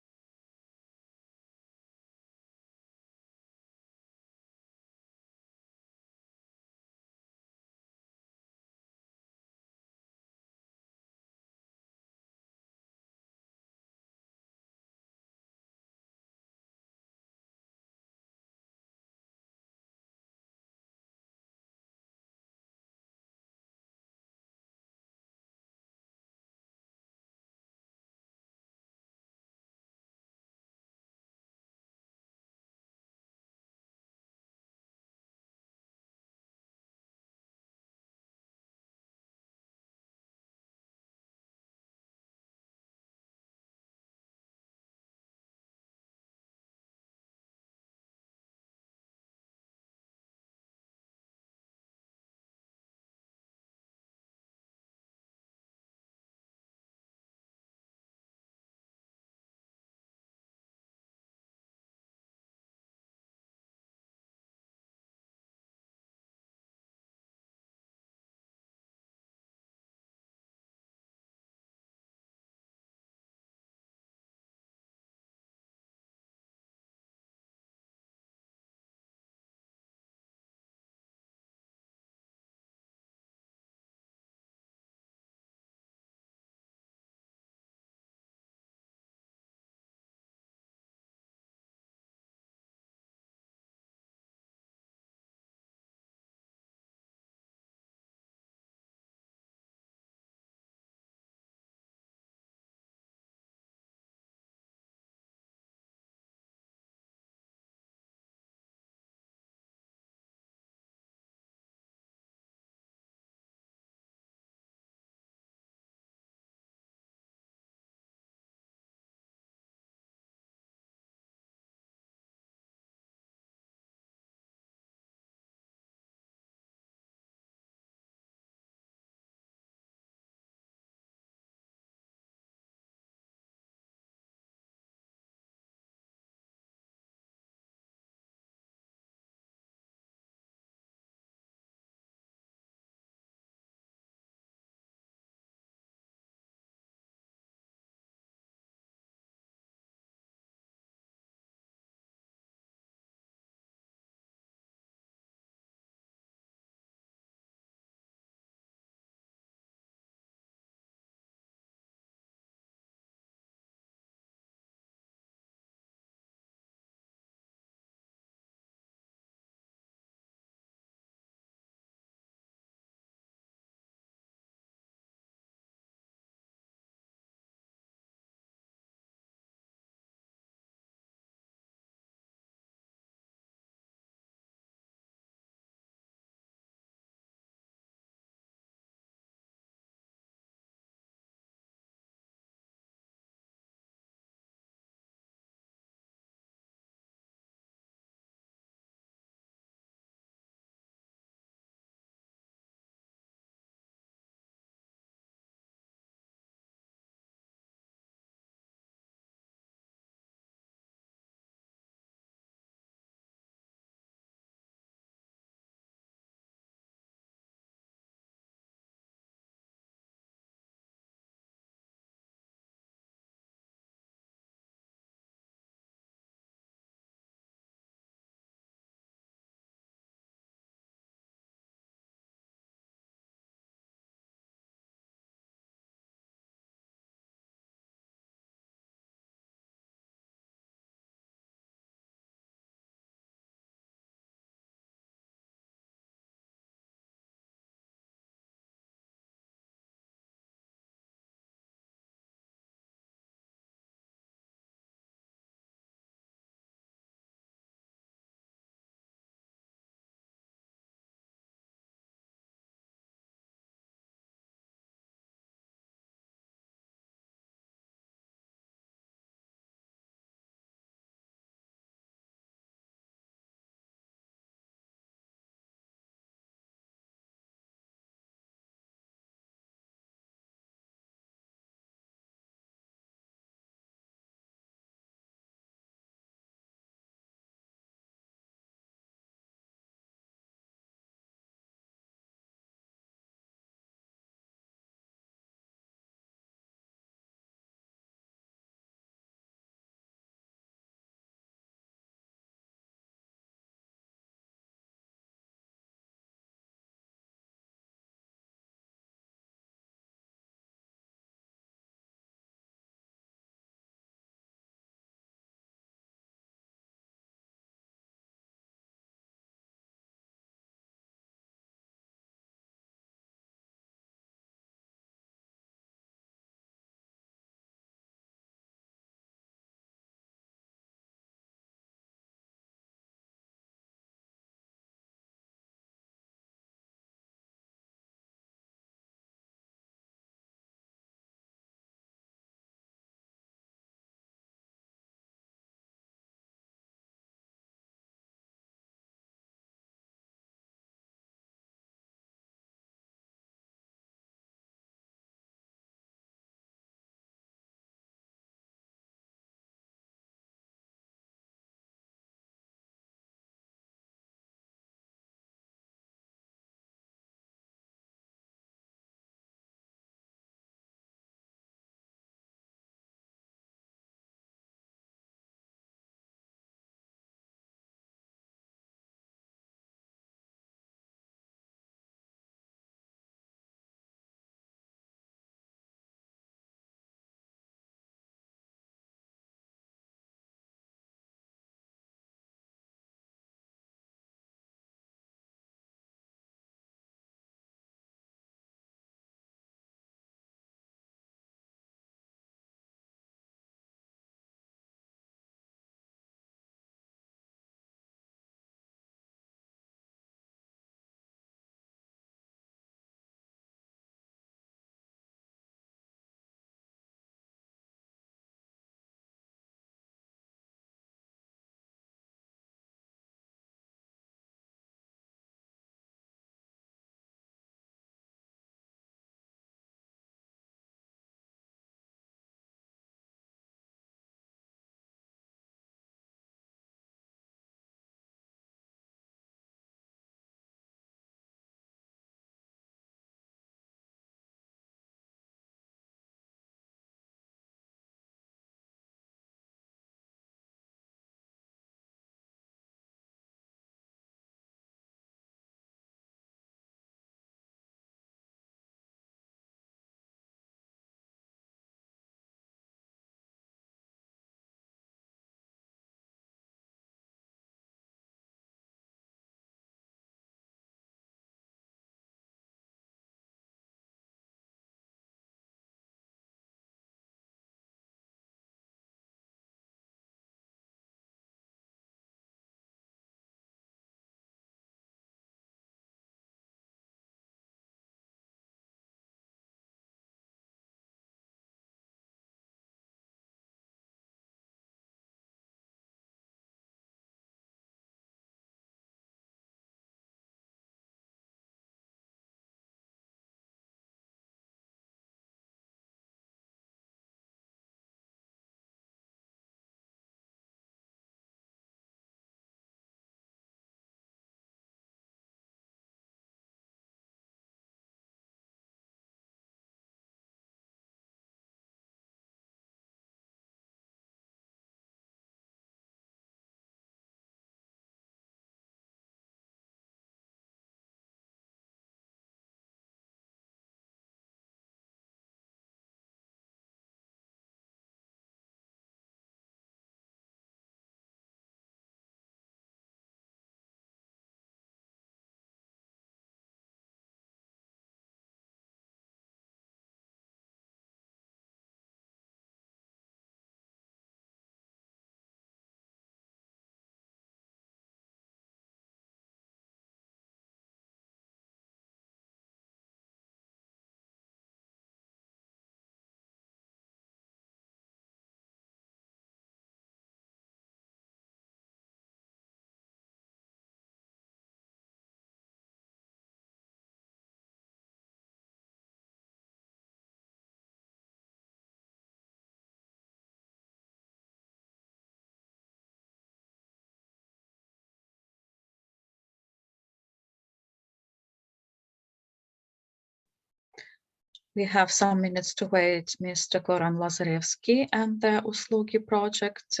We have some minutes to wait. Mr. Goran Lazarevsky and the Uslugi project.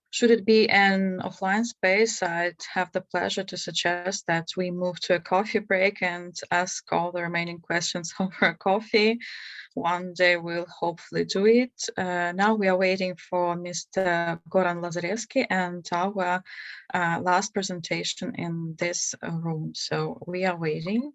Should it be an offline space, I'd have the pleasure to suggest that we move to a coffee break and ask all the remaining questions over coffee. One day we'll hopefully do it. Now we are waiting for Mr. Goran Lazarevsky and our last presentation in this room. So we are waiting.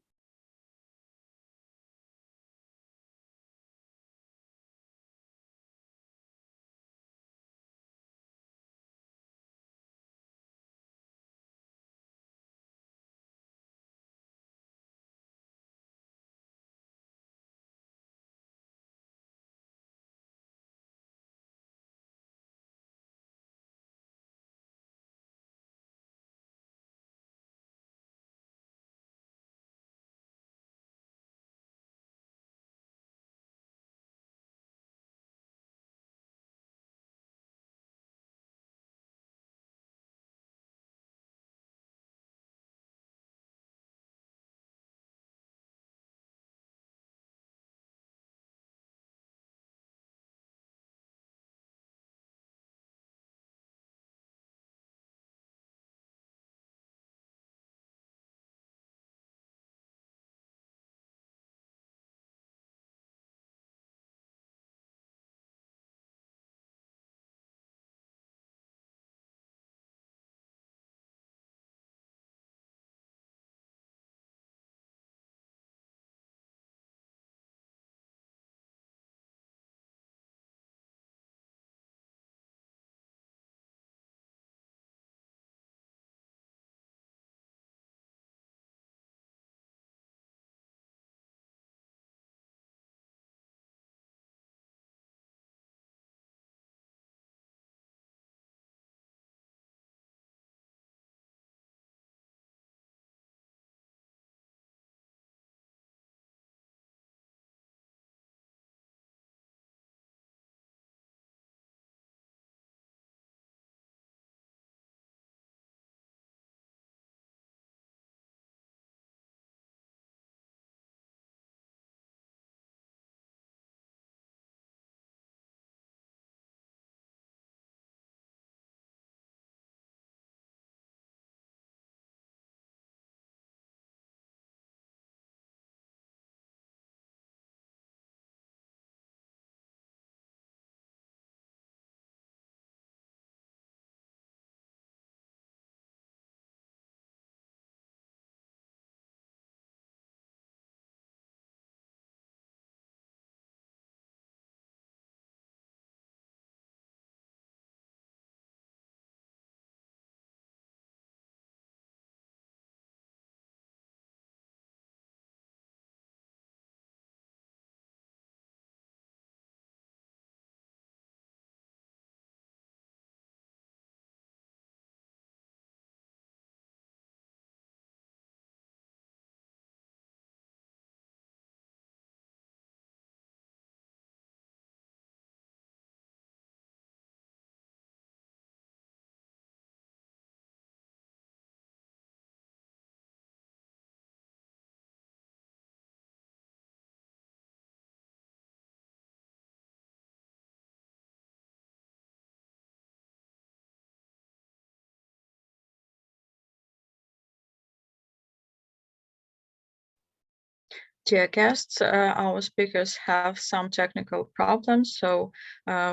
Dear guests, our speakers have some technical problems, so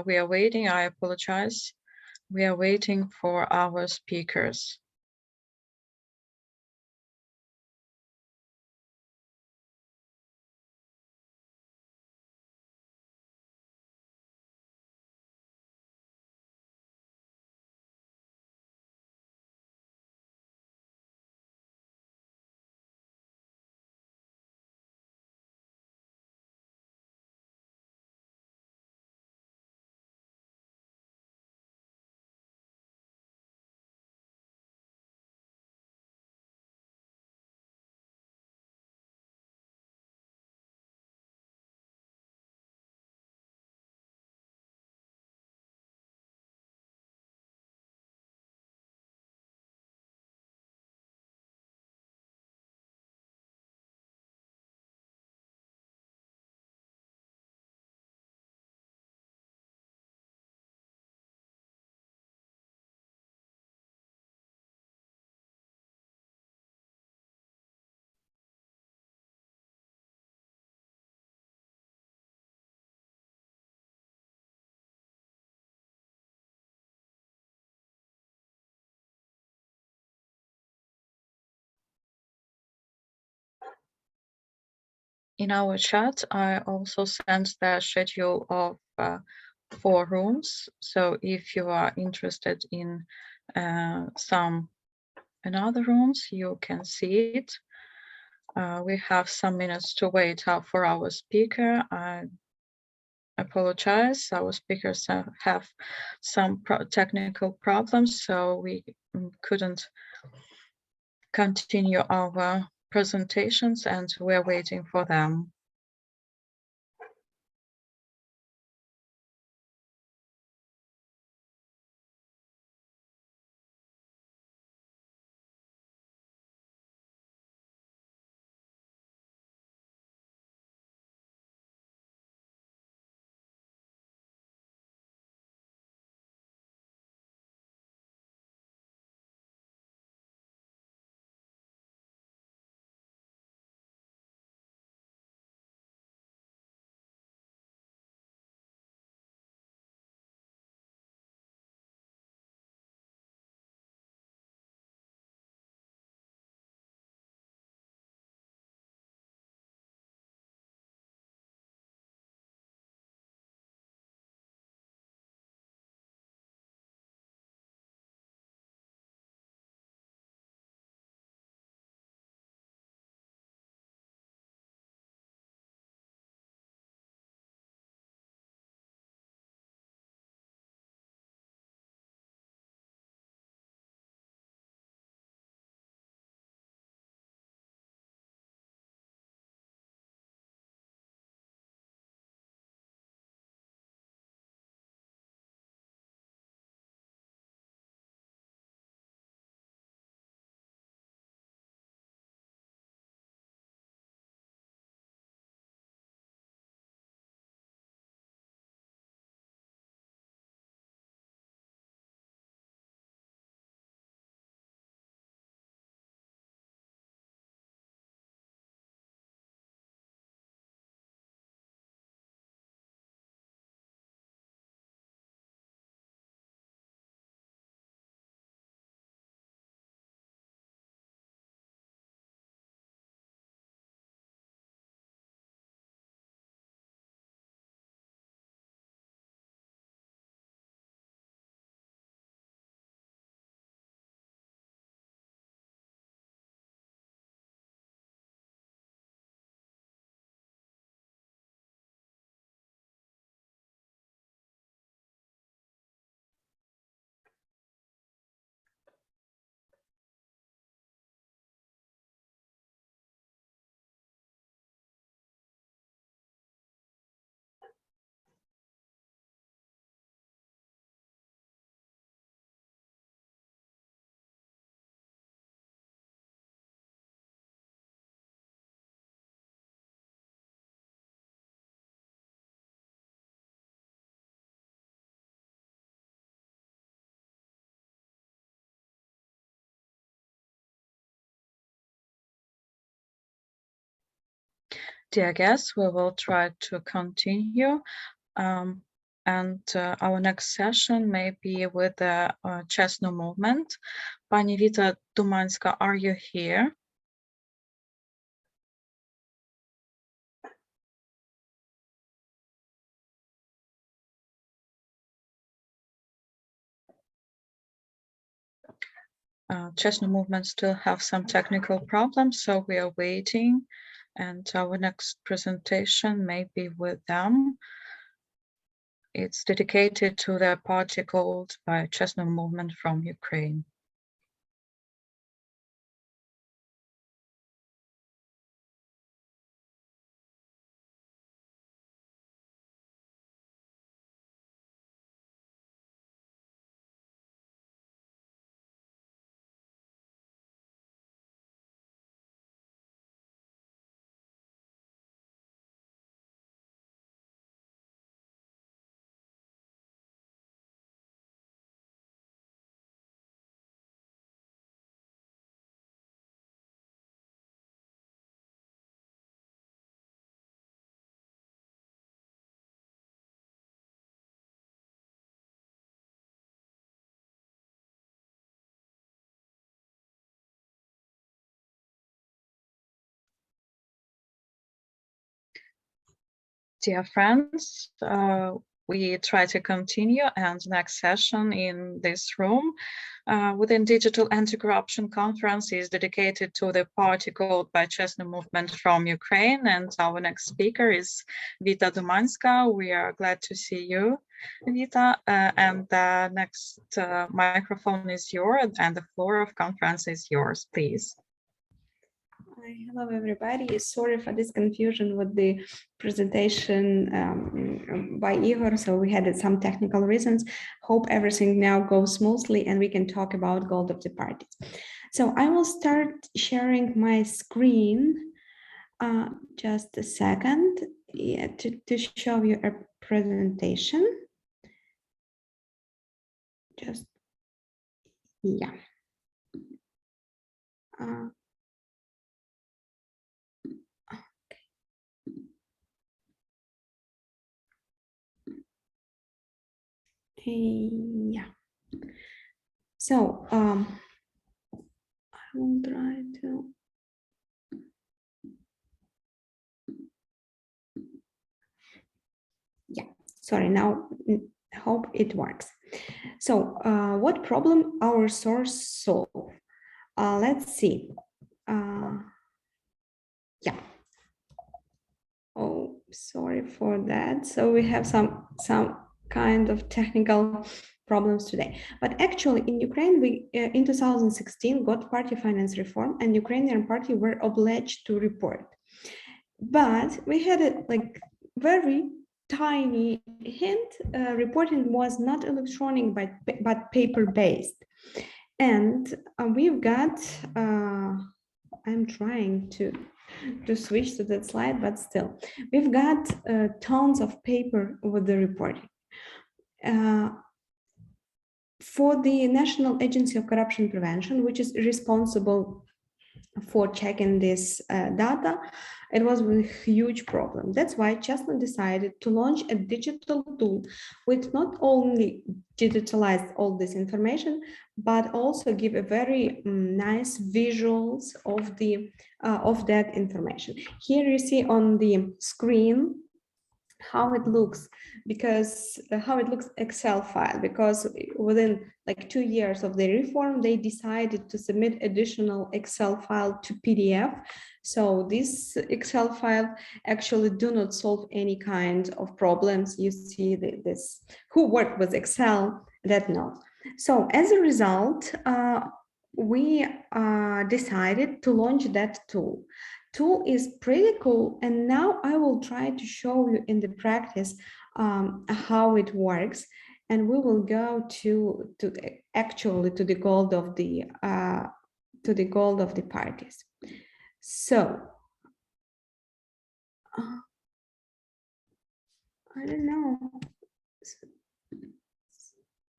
we are waiting. I apologize. We are waiting for our speakers. In our chat, I also sent the schedule of 4 rooms. So if you are interested in some another rooms, you can see it. We have some minutes to wait for our speaker. I apologize. Our speakers have some technical problems, so we couldn't continue our presentations, and we're waiting for them. Dear guests, we will try to continue. And our next session may be with the Chesnu movement. Pani Vita Dumanska, are you here? Chesnu movement still have some technical problems, so we are waiting. And our next presentation may be with them. It's dedicated to the party called by Chesnu movement from Ukraine. Dear friends, we try to continue, and next session in this room within Digital Anti-Corruption Conference is dedicated to the party called by Chestnut Movement from Ukraine, and our next speaker is Vita Dumanska. We are glad to see you, Vita, and the next microphone is yours, and the floor of conference is yours, please. Hello, everybody. Sorry for this confusion with the presentation by Igor. So we had some technical reasons. Hope everything now goes smoothly and we can talk about goals of the parties. So I will start sharing my screen. Just a second, yeah, to show you a presentation. Just, yeah. Yeah. So I will try to. Yeah, sorry, now I hope it works. So what problem our source solve? Let's see. Yeah. Oh, sorry for that. So we have some kind of technical problems today. But actually in Ukraine, we in 2016 got party finance reform and Ukrainian party were obliged to report. But we had a like very tiny hint, reporting was not electronic but paper-based. And we've got, I'm trying to switch to that slide, but still, we've got tons of paper with the reporting. For the National Agency of Corruption Prevention, which is responsible for checking this data, it was a huge problem. That's why Chestnut decided to launch a digital tool which not only digitalized all this information, but also give a very nice visuals of the of that information. Here you see on the screen how it looks, because how it looks Excel file, because within like 2 years of the reform, they decided to submit additional Excel file to PDF. So this Excel file actually do not solve any kind of problems. You see this, who worked with Excel, that knows. So as a result, we decided to launch that tool. Tool is pretty cool, and now I will try to show you in the practice how it works, and we will go to the goal of the parties. So I don't know,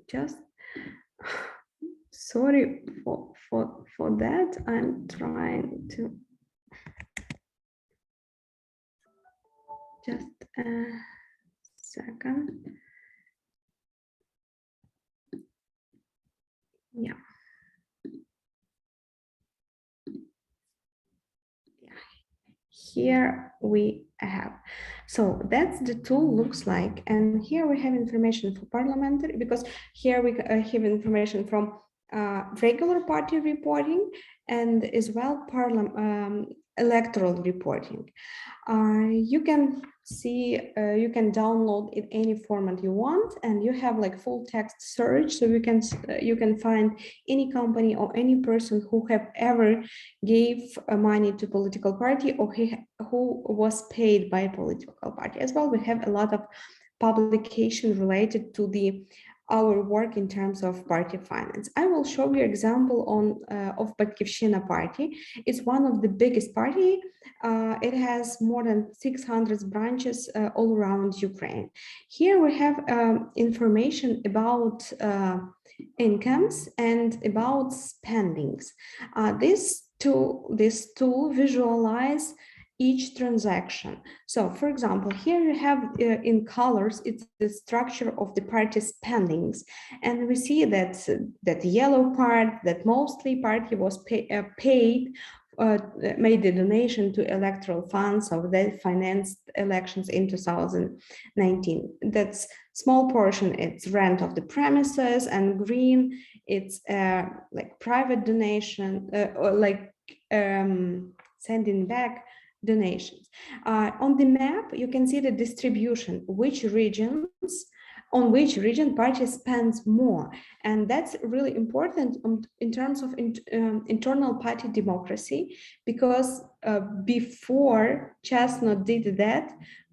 just sorry for that. I'm trying to. Just a second. Yeah. Here we have. So that's the tool looks like. And here we have information for parliamentary, because here we have information from regular party reporting and as well electoral reporting. You can see, you can download in any format you want, and you have like full text search, so you can find any company or any person who have ever gave money to political party or who was paid by a political party. As well, we have a lot of publication related to our work in terms of party finance. I will show you example of Batkivshchina party. It's one of the biggest party. It has more than 600 branches all around Ukraine. Here we have information about incomes and about spendings. This tool visualize each transaction. So for example, here you have in colors, it's the structure of the party spendings. And we see that that yellow part, that mostly party was paid made the donation to electoral funds of that financed elections in 2019. That's small portion, it's rent of the premises, and green, it's like private donation, or like sending back donations. On the map, you can see the distribution, on which region party spends more. And that's really important in terms of internal party democracy, because before Chestnut did that,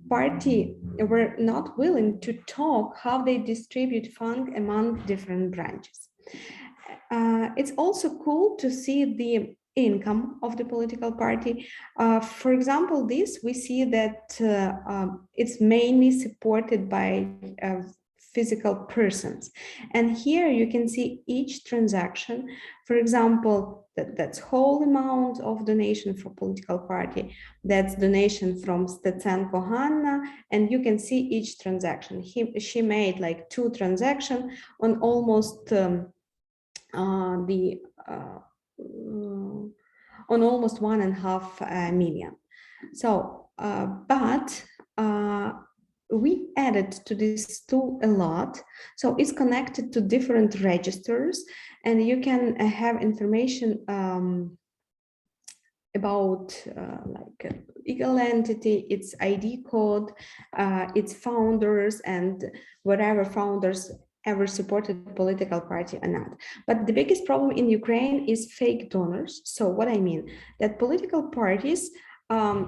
party were not willing to talk how they distribute funds among different branches. It's also cool to see the income of the political party. For example, we see that it's mainly supported by physical persons. And here you can see each transaction. For example, that's whole amount of donation for political party. That's donation from Stetsenko Hanna, and you can see each transaction. She made like 2 transactions on almost on almost 1.5 million. So, but we added to this tool a lot. So it's connected to different registers, and you can have information about like legal entity, its ID code, its founders, and whatever founders ever supported political party or not. But the biggest problem in Ukraine is fake donors. So what I mean, that political parties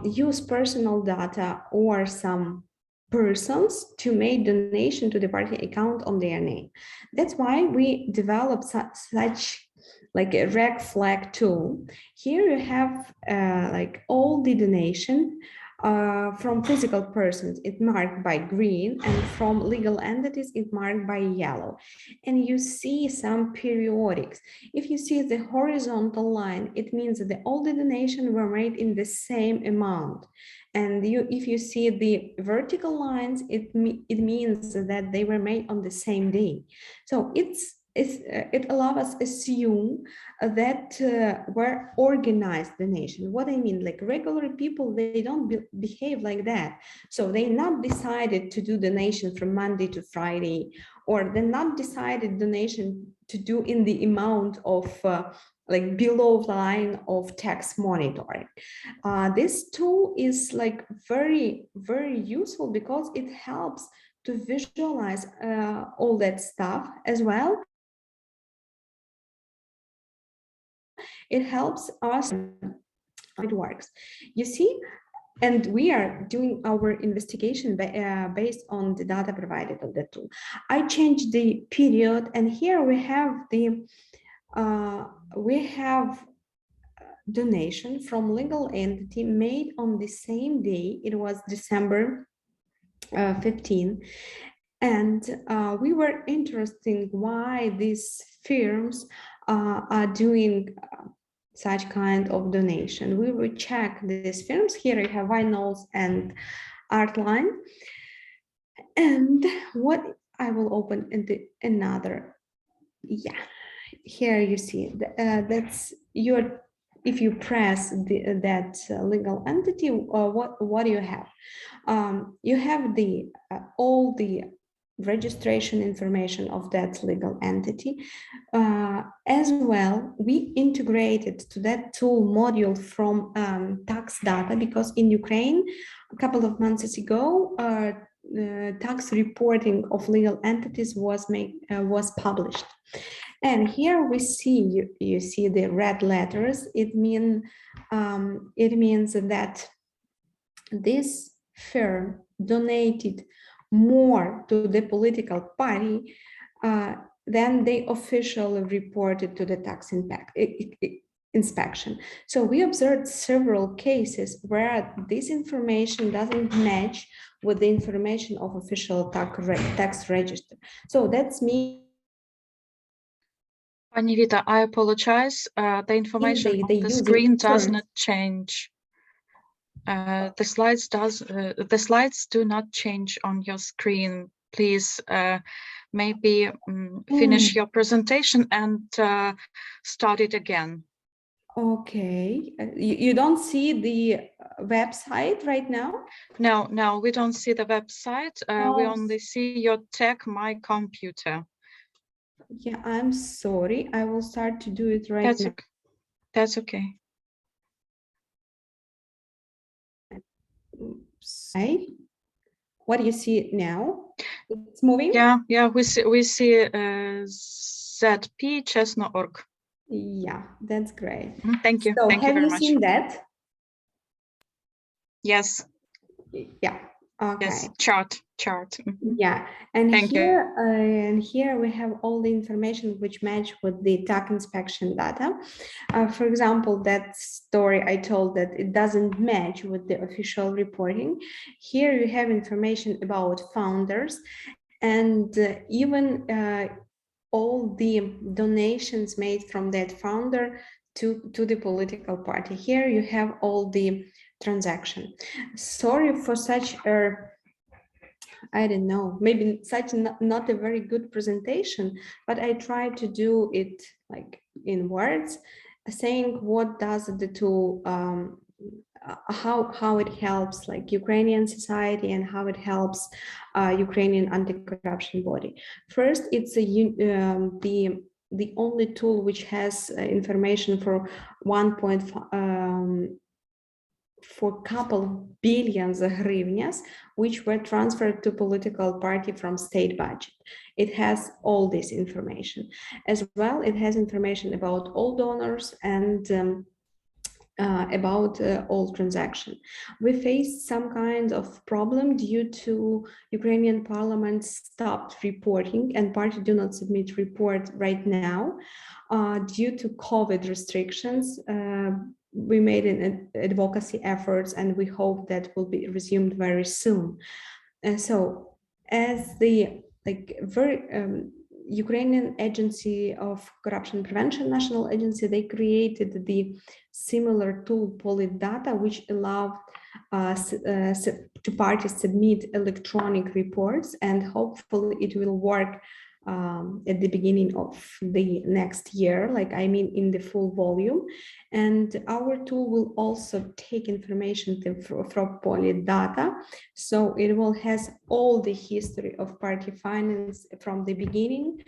use personal data or some persons to make donation to the party account on their name. That's why we developed such like a red flag tool. Here you have like all the donation from physical persons, it marked by green, and from legal entities, it marked by yellow. And you see some periodics. If you see the horizontal line, it means that all the donations were made in the same amount. And if you see the vertical lines, it means that they were made on the same day. So it allows us to assume that were organized donation. What I mean, like regular people, they don't behave like that. So they not decided to do donation from Monday to Friday, or they not decided donation to do in the amount of like below the line of tax monitoring. This tool is like very, very useful because it helps to visualize all that stuff as well. It helps us, it works. You see, and we are doing our investigation based on the data provided on the tool. I changed the period, and here we have the donation from legal entity made on the same day. It was December 15, and we were interested why these firms are doing such kind of donation. We will check these firms. Here you have Vinyls and Artline. And what I will open into another, here you see that's your, if you press that legal entity, what do you have? You have the all the registration information of that legal entity. As well, we integrated to that tool module from tax data, because in Ukraine, a couple of months ago, tax reporting of legal entities was published. And here we see, you see the red letters. It means that this firm donated more to the political party than they officially reported to the tax inspection. So we observed several cases where this information doesn't match with the information of official tax register. So that's me. Pani Vita, I apologize. The information on the screen does not change. The slides do not change on your screen. Please maybe finish your presentation and start it again. Okay, you don't see the website right now? No, we don't see the website. We only see your tech, my computer. Yeah, I'm sorry. I will start to do it right now. That's okay. Okay. What do you see now? It's moving? Yeah, we see zpchess.org. Yeah, that's great. Thank you. So Thank you very much. have you seen that? Yes. Yeah. Okay. Yes. Chart. Yeah, and Thank here we have all the information which match with the tax inspection data. For example, that story I told that it doesn't match with the official reporting. Here you have information about founders and even all the donations made from that founder to the political party. Here you have all the transaction. Sorry for such a, I don't know, maybe such not a very good presentation, but I try to do it like in words, saying what does the tool, how it helps like Ukrainian society and how it helps Ukrainian anti-corruption body. First, it's the only tool which has information for 1.5 for couple billions of hryvnias, which were transferred to political party from state budget. It has all this information. As well, it has information about all donors and about all transaction. We faced some kind of problem due to Ukrainian parliament stopped reporting and party do not submit report right now due to COVID restrictions. We made an advocacy efforts and we hope that will be resumed very soon. And so as the Ukrainian Agency of Corruption Prevention National Agency, they created the similar tool Politdata, which allowed to parties submit electronic reports, and hopefully it will work at the beginning of the next year, like I mean in the full volume. And our tool will also take information from Politdata, so it will has all the history of party finance from the beginning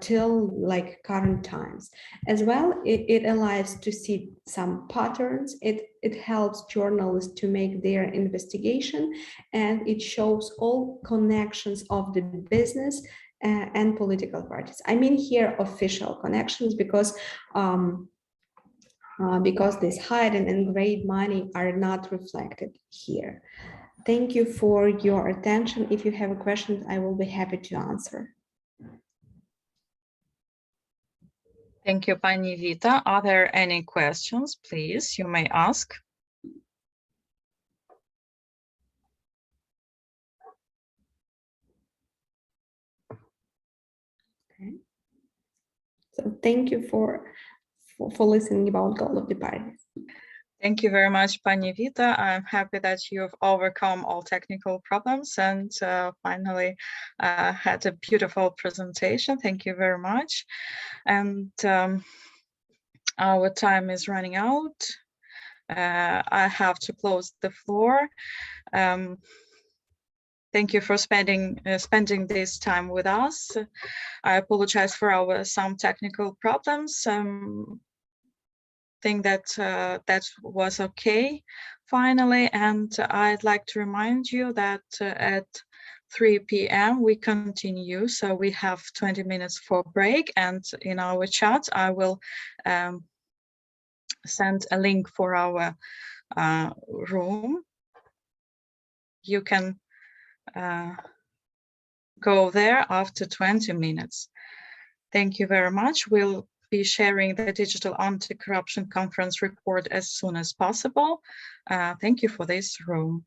till like current times. As well, it allows to see some patterns. It helps journalists to make their investigation, and it shows all connections of the business and political parties. I mean here official connections, because this hidden and grayed money are not reflected here. Thank you for your attention. If you have a question, I will be happy to answer. Thank you, Pani Vita. Are there any questions? Please, you may ask. Okay. So thank you for listening about all of the parties. Thank you very much, Pani Vita. I'm happy that you've overcome all technical problems and finally had a beautiful presentation. Thank you very much. And our time is running out. I have to close the floor. Thank you for spending this time with us. I apologize for some technical problems. Think that that was okay finally, and I'd like to remind you that at 3 p.m. we continue, so we have 20 minutes for break, and in our chat I will send a link for our room. You can go there after 20 minutes. Thank you very much. We'll be sharing the digital anti-corruption conference report as soon as possible. Thank you for this room.